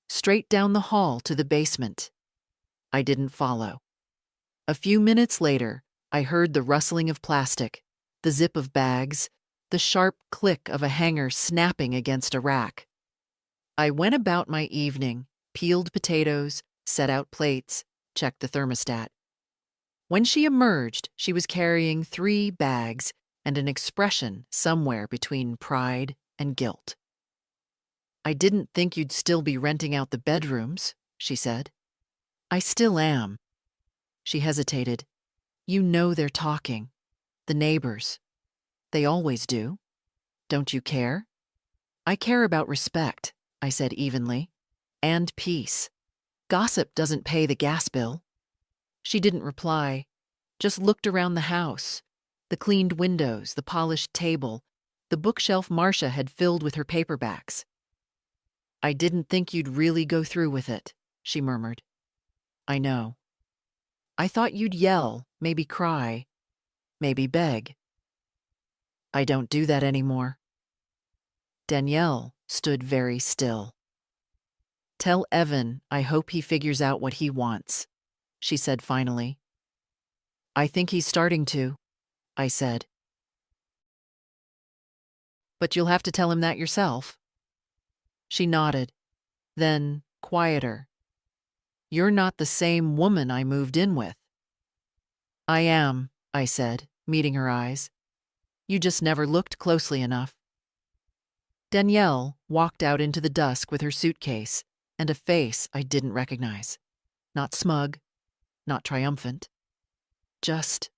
Straight down the hall to the basement. I didn't follow. A few minutes later, I heard the rustling of plastic, the zip of bags, the sharp click of a hanger snapping against a rack. I went about my evening, peeled potatoes, set out plates, checked the thermostat. When she emerged, she was carrying 3 bags and an expression somewhere between pride and guilt. "I didn't think you'd still be renting out the bedrooms," she said. "I still am." She hesitated. "You know they're talking. The neighbors. They always do. Don't you care?" "I care about respect," I said evenly. "And peace. Gossip doesn't pay the gas bill." She didn't reply, just looked around the house. The cleaned windows, the polished table, the bookshelf Marcia had filled with her paperbacks. "I didn't think you'd really go through with it," she murmured. "I know. I thought you'd yell, maybe cry, maybe beg." "I don't do that anymore." Danielle stood very still. "Tell Evan I hope he figures out what he wants," she said finally. "I think he's starting to," I said. "But you'll have to tell him that yourself." She nodded, then quieter. "You're not the same woman I moved in with." "I am," I said, meeting her eyes. "You just never looked closely enough." Danielle walked out into the dusk with her suitcase and a face I didn't recognize. Not smug, not triumphant, just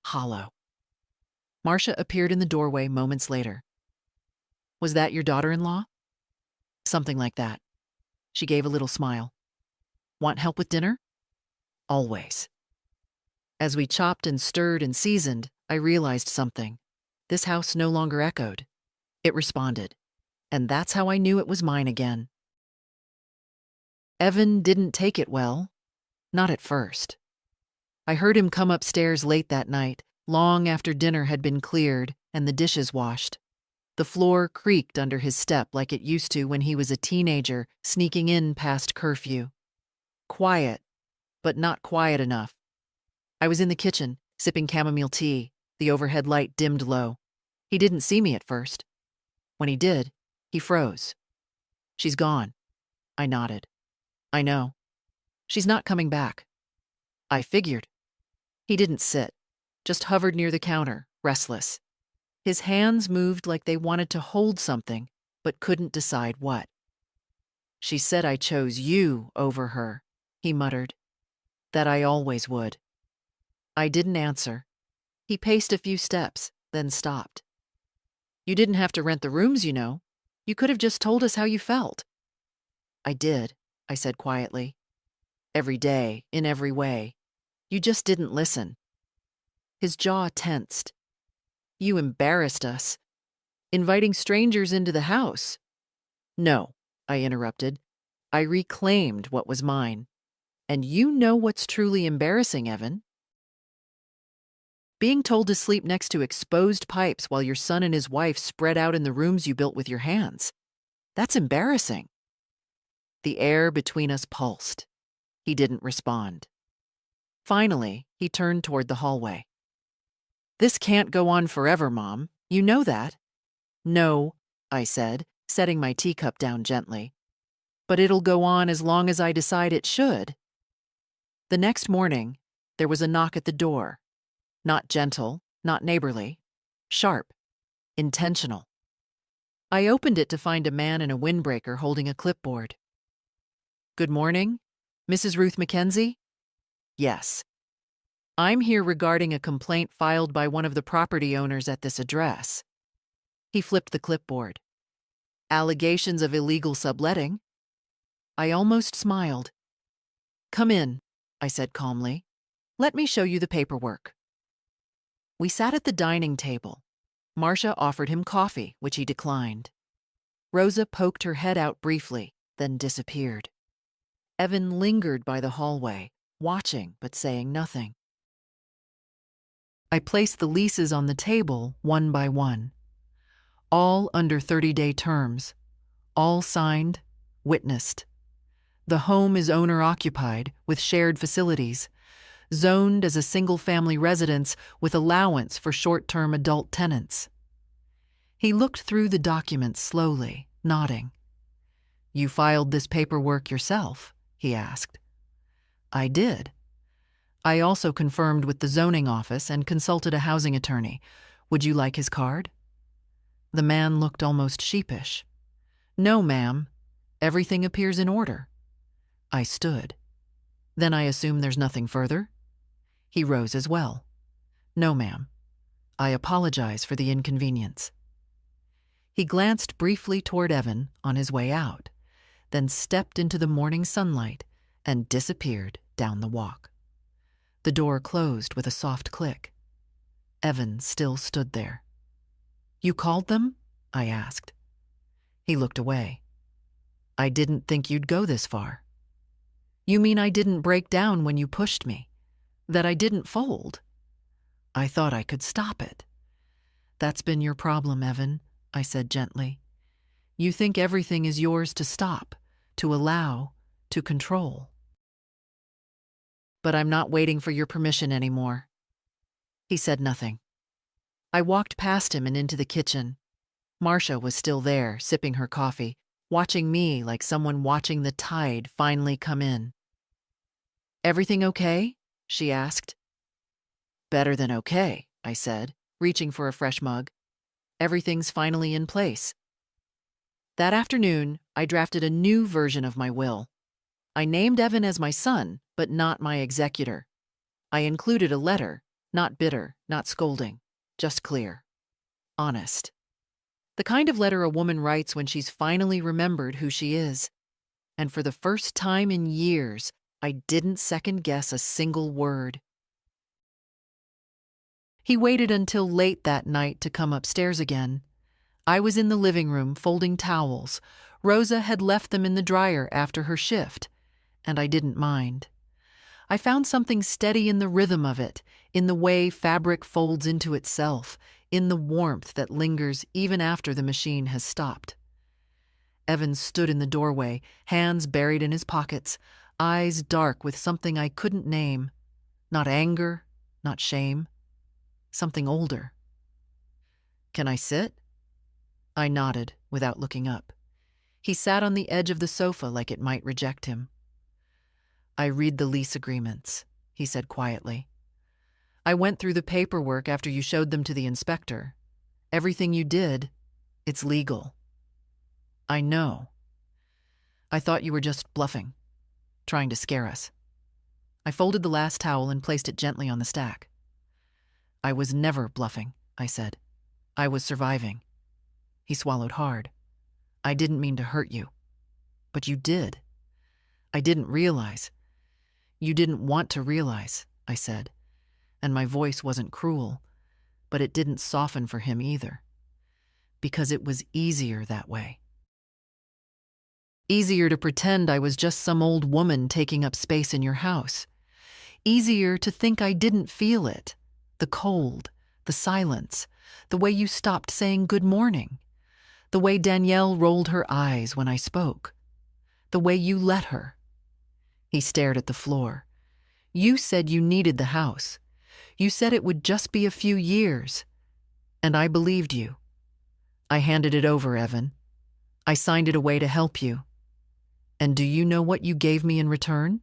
hollow. Marcia appeared in the doorway moments later. "Was that your daughter-in-law?" "Something like that." She gave a little smile. "Want help with dinner?" "Always." As we chopped and stirred and seasoned, I realized something. This house no longer echoed. It responded. And that's how I knew it was mine again. Evan didn't take it well. Not at first. I heard him come upstairs late that night, long after dinner had been cleared and the dishes washed. The floor creaked under his step like it used to when he was a teenager sneaking in past curfew. Quiet, but not quiet enough. I was in the kitchen, sipping chamomile tea, the overhead light dimmed low. He didn't see me at first. When he did, he froze. "She's gone." I nodded. "I know. She's not coming back." "I figured." He didn't sit, just hovered near the counter, restless. His hands moved like they wanted to hold something, but couldn't decide what. "She said I chose you over her," he muttered. "That I always would." I didn't answer. He paced a few steps, then stopped. "You didn't have to rent the rooms, you know. You could have just told us how you felt." "I did," I said quietly. "Every day, in every way. You just didn't listen." His jaw tensed. "You embarrassed us. Inviting strangers into the house." "No," I interrupted. "I reclaimed what was mine. And you know what's truly embarrassing, Evan? Being told to sleep next to exposed pipes while your son and his wife spread out in the rooms you built with your hands. That's embarrassing." The air between us pulsed. He didn't respond. Finally, he turned toward the hallway. "This can't go on forever, Mom. You know that." "No," I said, setting my teacup down gently. "But it'll go on as long as I decide it should." The next morning, there was a knock at the door. Not gentle, not neighborly. Sharp. Intentional. I opened it to find a man in a windbreaker holding a clipboard. "Good morning. Mrs. Ruth Mackenzie?" "Yes." "I'm here regarding a complaint filed by one of the property owners at this address." He flipped the clipboard. "Allegations of illegal subletting." I almost smiled. "Come in," I said calmly. "Let me show you the paperwork." We sat at the dining table. Marcia offered him coffee, which he declined. Rosa poked her head out briefly, then disappeared. Evan lingered by the hallway, watching but saying nothing. I placed the leases on the table one by one. All under 30-day terms. All signed, witnessed. The home is owner-occupied, with shared facilities, zoned as a single-family residence with allowance for short-term adult tenants. He looked through the documents slowly, nodding. "You filed this paperwork yourself?" he asked. "I did. I also confirmed with the zoning office and consulted a housing attorney. Would you like his card?" The man looked almost sheepish. "No, ma'am. Everything appears in order." I stood. "Then I assume there's nothing further?" He rose as well. "No, ma'am. I apologize for the inconvenience." He glanced briefly toward Evan on his way out, then stepped into the morning sunlight and disappeared down the walk. The door closed with a soft click. Evan still stood there. "You called them?" I asked. He looked away. "I didn't think you'd go this far." "You mean I didn't break down when you pushed me? That I didn't fold?" "I thought I could stop it." "That's been your problem, Evan," I said gently. "You think everything is yours to stop, to allow, to control. But I'm not waiting for your permission anymore." He said nothing. I walked past him and into the kitchen. Marcia was still there, sipping her coffee, watching me like someone watching the tide finally come in. "Everything okay?" she asked. "Better than okay," I said, reaching for a fresh mug. "Everything's finally in place." That afternoon, I drafted a new version of my will. I named Evan as my son, but not my executor. I included a letter, not bitter, not scolding. just clear, honest. The kind of letter a woman writes when she's finally remembered who she is. And for the first time in years, I didn't second-guess a single word. He waited until late that night to come upstairs again. I was in the living room folding towels. Rosa had left them in the dryer after her shift, and I didn't mind. I found something steady in the rhythm of it, in the way fabric folds into itself, in the warmth that lingers even after the machine has stopped. Evan stood in the doorway, hands buried in his pockets, eyes dark with something I couldn't name. Not anger, not shame. Something older. "Can I sit?" I nodded, without looking up. He sat on the edge of the sofa like it might reject him. "I read the lease agreements," he said quietly. "I went through the paperwork after you showed them to the inspector. Everything you did, it's legal." "I know." "I thought you were just bluffing, trying to scare us." I folded the last towel and placed it gently on the stack. "I was never bluffing," I said. "I was surviving." He swallowed hard. "I didn't mean to hurt you. But you did. I didn't realize. You didn't want to realize," I said. And my voice wasn't cruel, but it didn't soften for him either. Because it was easier that way. Easier to pretend I was just some old woman taking up space in your house. Easier to think I didn't feel it. The cold, the silence, the way you stopped saying good morning, the way Danielle rolled her eyes when I spoke, the way you let her. He stared at the floor. "You said you needed the house. You said it would just be a few years. And I believed you. I handed it over, Evan. I signed it away to help you. And do you know what you gave me in return?"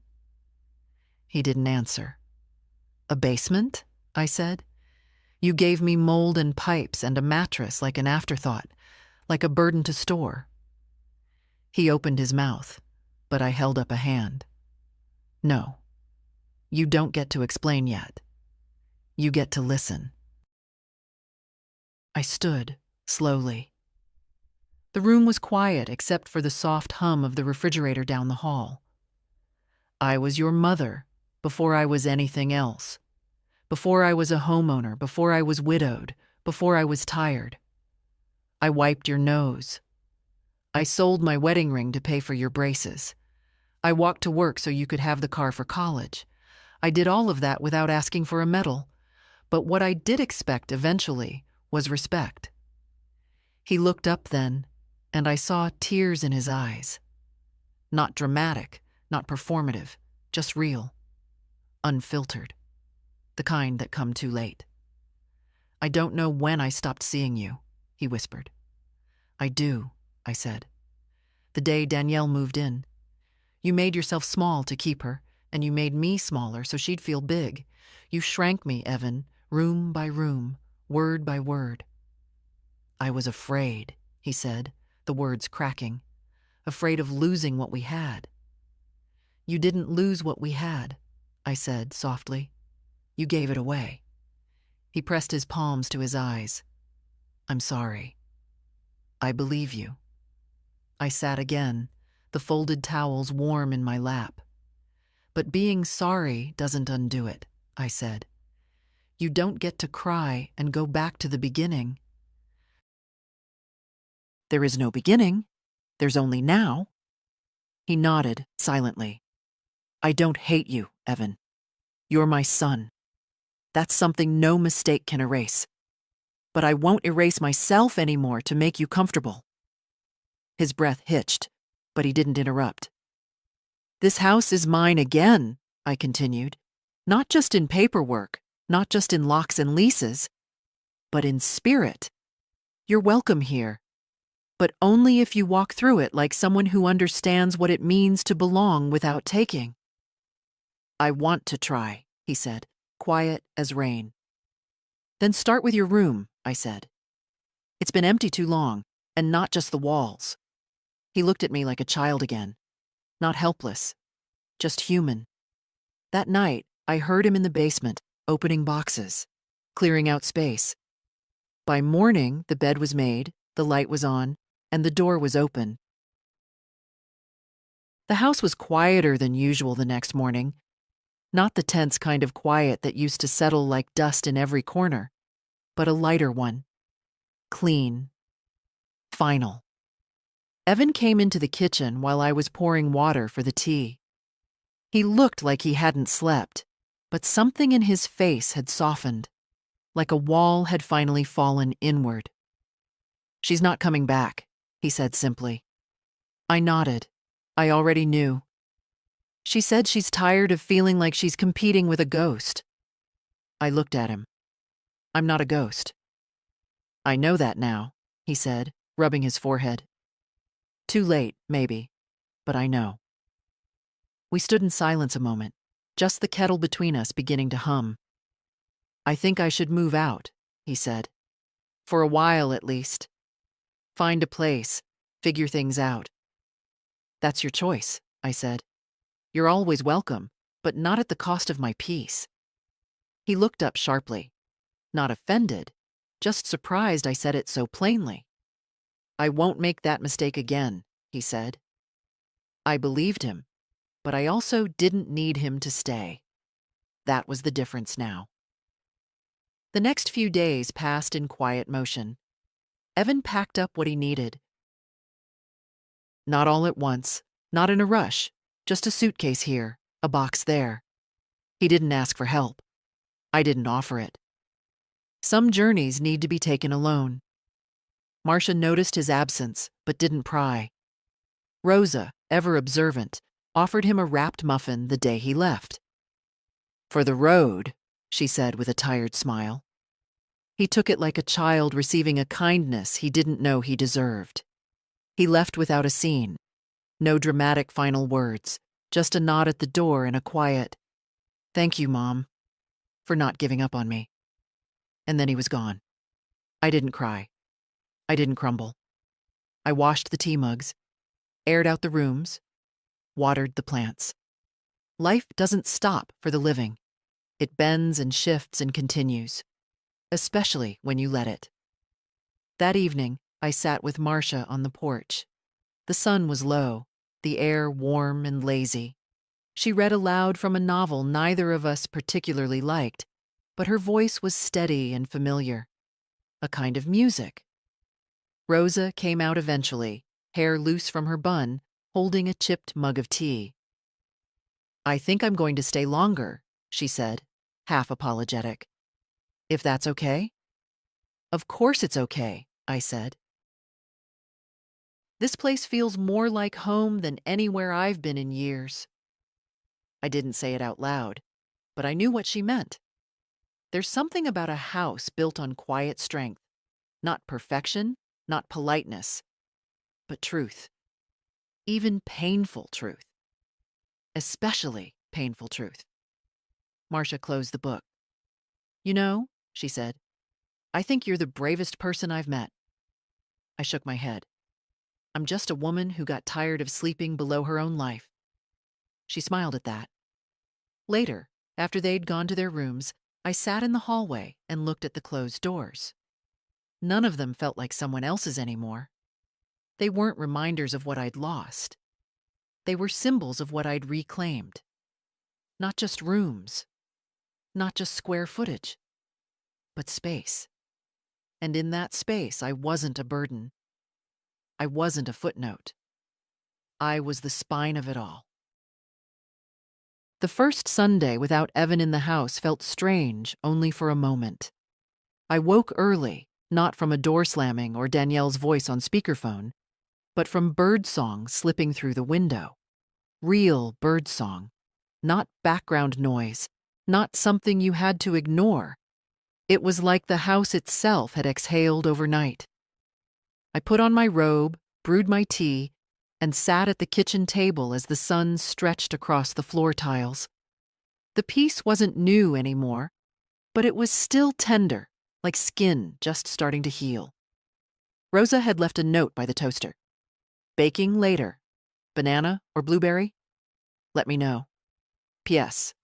He didn't answer. "A basement?" I said. "You gave me mold and pipes and a mattress like an afterthought, like a burden to store." He opened his mouth, but I held up a hand. "No, you don't get to explain yet. You get to listen." I stood, slowly. The room was quiet except for the soft hum of the refrigerator down the hall. "I was your mother before I was anything else. Before I was a homeowner, before I was widowed, before I was tired. I wiped your nose. I sold my wedding ring to pay for your braces. I walked to work so you could have the car for college. I did all of that without asking for a medal. But what I did expect eventually was respect." He looked up then, and I saw tears in his eyes. Not dramatic, not performative, just real, unfiltered. The kind that come too late. "I don't know when I stopped seeing you," he whispered. "I do," I said. "The day Danielle moved in. You made yourself small to keep her, and you made me smaller so she'd feel big. You shrank me, Evan, room by room, word by word." "I was afraid," he said, the words cracking. "Afraid of losing what we had." "You didn't lose what we had," I said softly. "You gave it away." He pressed his palms to his eyes. "I'm sorry." "I believe you." I sat again, the folded towels warm in my lap. "But being sorry doesn't undo it," I said. "You don't get to cry and go back to the beginning." "There is no beginning. There's only now." He nodded silently. "I don't hate you, Evan. You're my son. That's something no mistake can erase. But I won't erase myself anymore to make you comfortable." His breath hitched, but he didn't interrupt. "This house is mine again," I continued. "Not just in paperwork, not just in locks and leases, but in spirit. You're welcome here, but only if you walk through it like someone who understands what it means to belong without taking." "I want to try," he said, quiet as rain. "Then start with your room," I said. "It's been empty too long, and not just the walls." He looked at me like a child again. Not helpless, just human. That night, I heard him in the basement, opening boxes, clearing out space. By morning, the bed was made, the light was on, and the door was open. The house was quieter than usual the next morning, not the tense kind of quiet that used to settle like dust in every corner, but a lighter one. Clean. Final. Evan came into the kitchen while I was pouring water for the tea. He looked like he hadn't slept, but something in his face had softened, like a wall had finally fallen inward. "She's not coming back," he said simply. I nodded. I already knew. "She said she's tired of feeling like she's competing with a ghost." I looked at him. "I'm not a ghost." "I know that now," he said, rubbing his forehead. "Too late, maybe, but I know." We stood in silence a moment, just the kettle between us beginning to hum. "I think I should move out," he said. "For a while, at least. Find a place, figure things out." "That's your choice," I said. "You're always welcome, but not at the cost of my peace." He looked up sharply. Not offended, just surprised I said it so plainly. "I won't make that mistake again," he said. I believed him, but I also didn't need him to stay. That was the difference now. The next few days passed in quiet motion. Evan packed up what he needed. Not all at once, not in a rush, just a suitcase here, a box there. He didn't ask for help. I didn't offer it. Some journeys need to be taken alone. Marcia noticed his absence, but didn't pry. Rosa, ever observant, offered him a wrapped muffin the day he left. "For the road," she said with a tired smile. He took it like a child receiving a kindness he didn't know he deserved. He left without a scene. No dramatic final words, just a nod at the door and a quiet, "Thank you, Mom, for not giving up on me." And then he was gone. I didn't cry. I didn't crumble. I washed the tea mugs, aired out the rooms, watered the plants. Life doesn't stop for the living. It bends and shifts and continues, especially when you let it. That evening, I sat with Marcia on the porch. The sun was low, the air warm and lazy. She read aloud from a novel neither of us particularly liked, but her voice was steady and familiar. A kind of music. Rosa came out eventually, hair loose from her bun, holding a chipped mug of tea. "I think I'm going to stay longer," she said, half apologetic. "If that's okay?" "Of course it's okay," I said. "This place feels more like home than anywhere I've been in years." I didn't say it out loud, but I knew what she meant. There's something about a house built on quiet strength. Not perfection, not politeness, but truth. Even painful truth. Especially painful truth. Marcia closed the book. "You know," she said, "I think you're the bravest person I've met." I shook my head. "I'm just a woman who got tired of sleeping below her own life." She smiled at that. Later, after they'd gone to their rooms, I sat in the hallway and looked at the closed doors. None of them felt like someone else's anymore. They weren't reminders of what I'd lost. They were symbols of what I'd reclaimed. Not just rooms, not just square footage, but space. And in that space, I wasn't a burden. I wasn't a footnote. I was the spine of it all. The first Sunday without Evan in the house felt strange only for a moment. I woke early, not from a door slamming or Danielle's voice on speakerphone, but from birdsong slipping through the window. Real birdsong, not background noise, not something you had to ignore. It was like the house itself had exhaled overnight. I put on my robe, brewed my tea, and sat at the kitchen table as the sun stretched across the floor tiles. The peace wasn't new anymore, but it was still tender, like skin just starting to heal. Rosa had left a note by the toaster. "Baking later. Banana or blueberry? Let me know. P.S.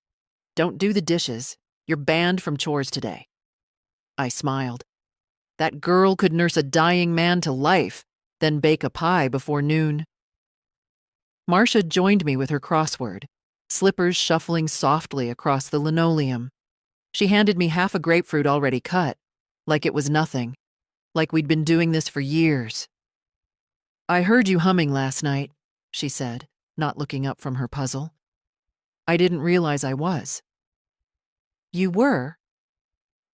Don't do the dishes. You're banned from chores today." I smiled. That girl could nurse a dying man to life, then bake a pie before noon. Marcia joined me with her crossword, slippers shuffling softly across the linoleum. She handed me half a grapefruit already cut, like it was nothing, like we'd been doing this for years. "I heard you humming last night," she said, not looking up from her puzzle. "I didn't realize I was." "You were?"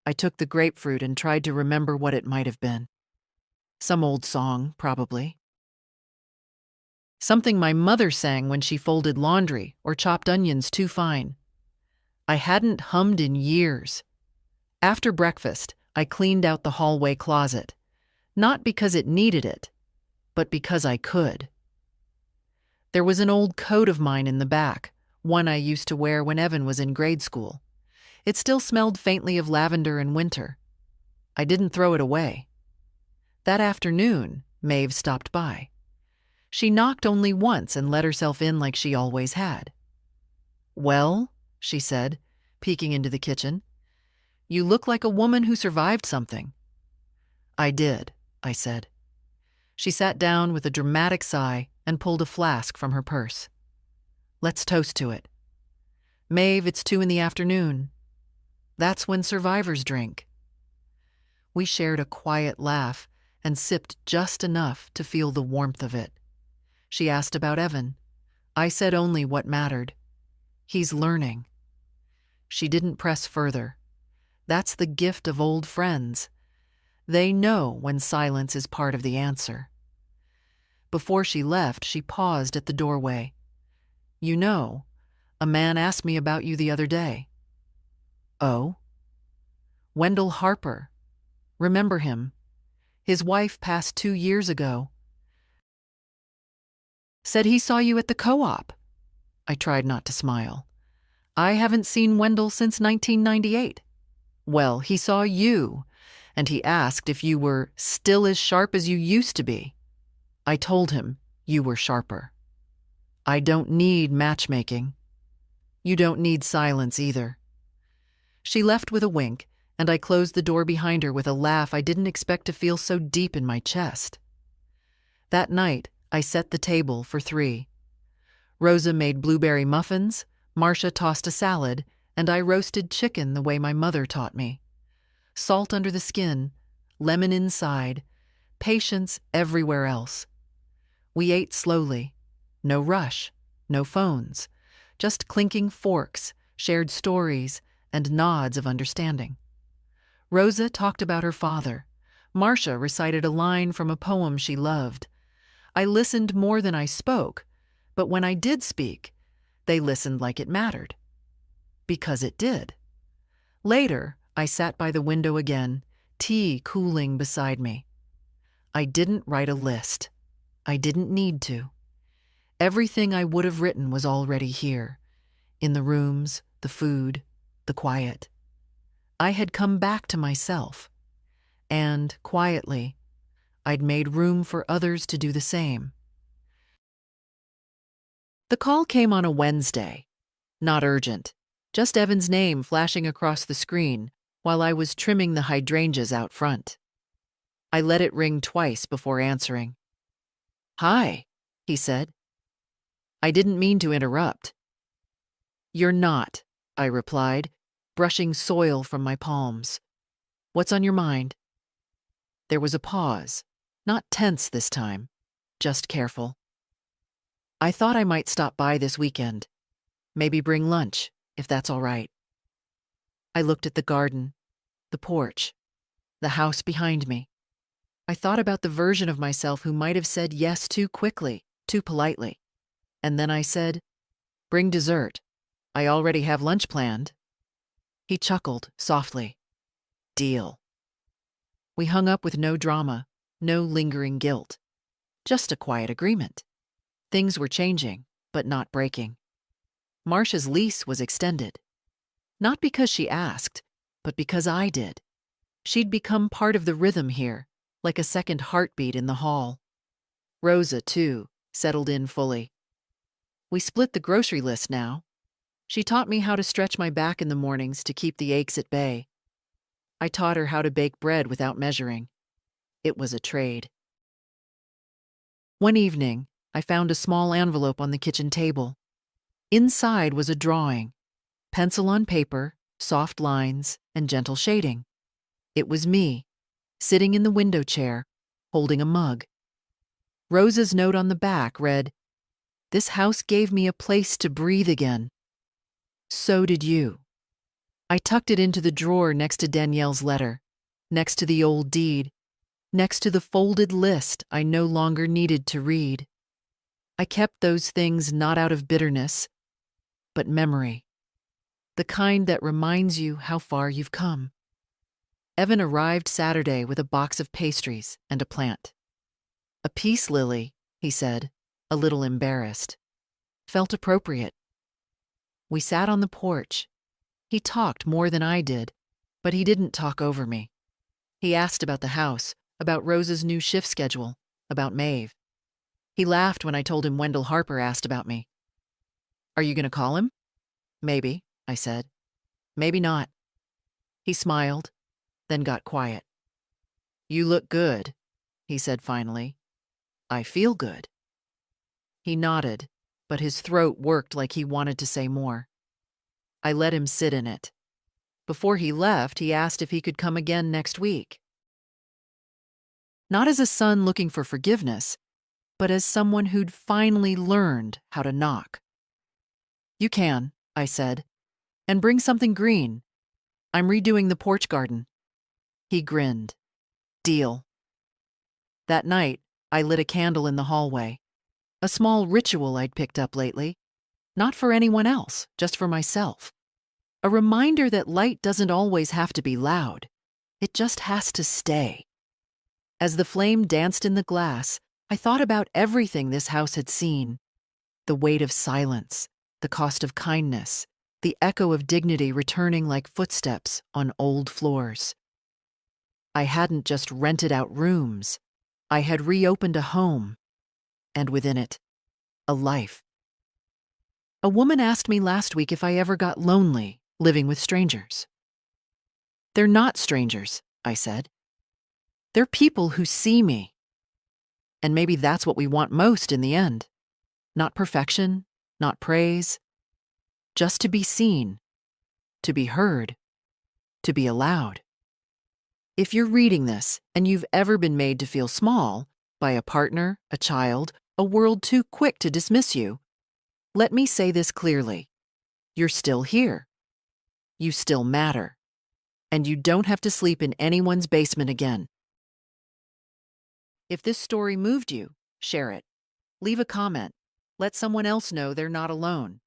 I took the grapefruit and tried to remember what it might have been. Some old song, probably. Something my mother sang when she folded laundry or chopped onions too fine. I hadn't hummed in years. After breakfast, I cleaned out the hallway closet, not because it needed it, but because I could. There was an old coat of mine in the back, one I used to wear when Evan was in grade school. It still smelled faintly of lavender in winter. I didn't throw it away. That afternoon, Maeve stopped by. She knocked only once and let herself in like she always had. "Well," she said, peeking into the kitchen, "you look like a woman who survived something." "I did," I said. She sat down with a dramatic sigh and pulled a flask from her purse. "Let's toast to it. Maeve, it's 2 p.m. That's when survivors drink." We shared a quiet laugh and sipped just enough to feel the warmth of it. She asked about Evan. I said only what mattered. He's learning. She didn't press further. That's the gift of old friends. They know when silence is part of the answer. Before she left, she paused at the doorway. "You know, a man asked me about you the other day." "Oh?" "Wendell Harper. Remember him? His wife passed 2 years ago. Said he saw you at the co-op." I tried not to smile. "I haven't seen Wendell since 1998. Well, he saw you, and he asked if you were still as sharp as you used to be. I told him you were sharper. I don't need matchmaking. You don't need silence either." She left with a wink, and I closed the door behind her with a laugh I didn't expect to feel so deep in my chest. That night, I set the table for 3. Rosa made blueberry muffins, Marcia tossed a salad, and I roasted chicken the way my mother taught me. Salt under the skin, lemon inside, patience everywhere else. We ate slowly. No rush, no phones, just clinking forks, shared stories, and nods of understanding. Rosa talked about her father. Marcia recited a line from a poem she loved. I listened more than I spoke, but when I did speak, they listened like it mattered. Because it did. Later, I sat by the window again, tea cooling beside me. I didn't write a list. I didn't need to. Everything I would have written was already here, in the rooms, the food, the quiet. I had come back to myself, and, quietly, I'd made room for others to do the same. The call came on a Wednesday. Not urgent, just Evan's name flashing across the screen while I was trimming the hydrangeas out front. I let it ring twice before answering. "Hi," he said. I didn't mean to interrupt. "You're not," I replied, brushing soil from my palms. "What's on your mind?" There was a pause, not tense this time, just careful. "I thought I might stop by this weekend. Maybe bring lunch, if that's all right." I looked at the garden, the porch, the house behind me. I thought about the version of myself who might have said yes too quickly, too politely. And then I said, "Bring dessert. I already have lunch planned." He chuckled softly. "Deal." We hung up with no drama, no lingering guilt. Just a quiet agreement. Things were changing, but not breaking. Marcia's lease was extended. Not because she asked, but because I did. She'd become part of the rhythm here, like a second heartbeat in the hall. Rosa, too, settled in fully. We split the grocery list now. She taught me how to stretch my back in the mornings to keep the aches at bay. I taught her how to bake bread without measuring. It was a trade. One evening, I found a small envelope on the kitchen table. Inside was a drawing, pencil on paper, soft lines, and gentle shading. It was me, sitting in the window chair, holding a mug. Rosa's note on the back read, "This house gave me a place to breathe again. So did you." I tucked it into the drawer next to Danielle's letter, next to the old deed, next to the folded list I no longer needed to read. I kept those things not out of bitterness, but memory. The kind that reminds you how far you've come. Evan arrived Saturday with a box of pastries and a plant. "A peace lily," he said, a little embarrassed. Felt appropriate. We sat on the porch. He talked more than I did, but he didn't talk over me. He asked about the house, about Rosa's new shift schedule, about Maeve. He laughed when I told him Wendell Harper asked about me. "Are you going to call him?" "Maybe," I said. "Maybe not." He smiled, then got quiet. "You look good," he said finally. "I feel good." He nodded, but his throat worked like he wanted to say more. I let him sit in it. Before he left, he asked if he could come again next week. Not as a son looking for forgiveness, but as someone who'd finally learned how to knock. "You can," I said, "and bring something green. I'm redoing the porch garden." He grinned. "Deal." That night, I lit a candle in the hallway. A small ritual I'd picked up lately. Not for anyone else, just for myself. A reminder that light doesn't always have to be loud. It just has to stay. As the flame danced in the glass, I thought about everything this house had seen. The weight of silence, the cost of kindness, the echo of dignity returning like footsteps on old floors. I hadn't just rented out rooms. I had reopened a home, and within it, a life. A woman asked me last week if I ever got lonely living with strangers. "They're not strangers," I said. "They're people who see me." And maybe that's what we want most in the end. Not perfection, not praise. Just to be seen, to be heard, to be allowed. If you're reading this and you've ever been made to feel small by a partner, a child, a world too quick to dismiss you, let me say this clearly. You're still here. You still matter. And you don't have to sleep in anyone's basement again. If this story moved you, share it. Leave a comment. Let someone else know they're not alone.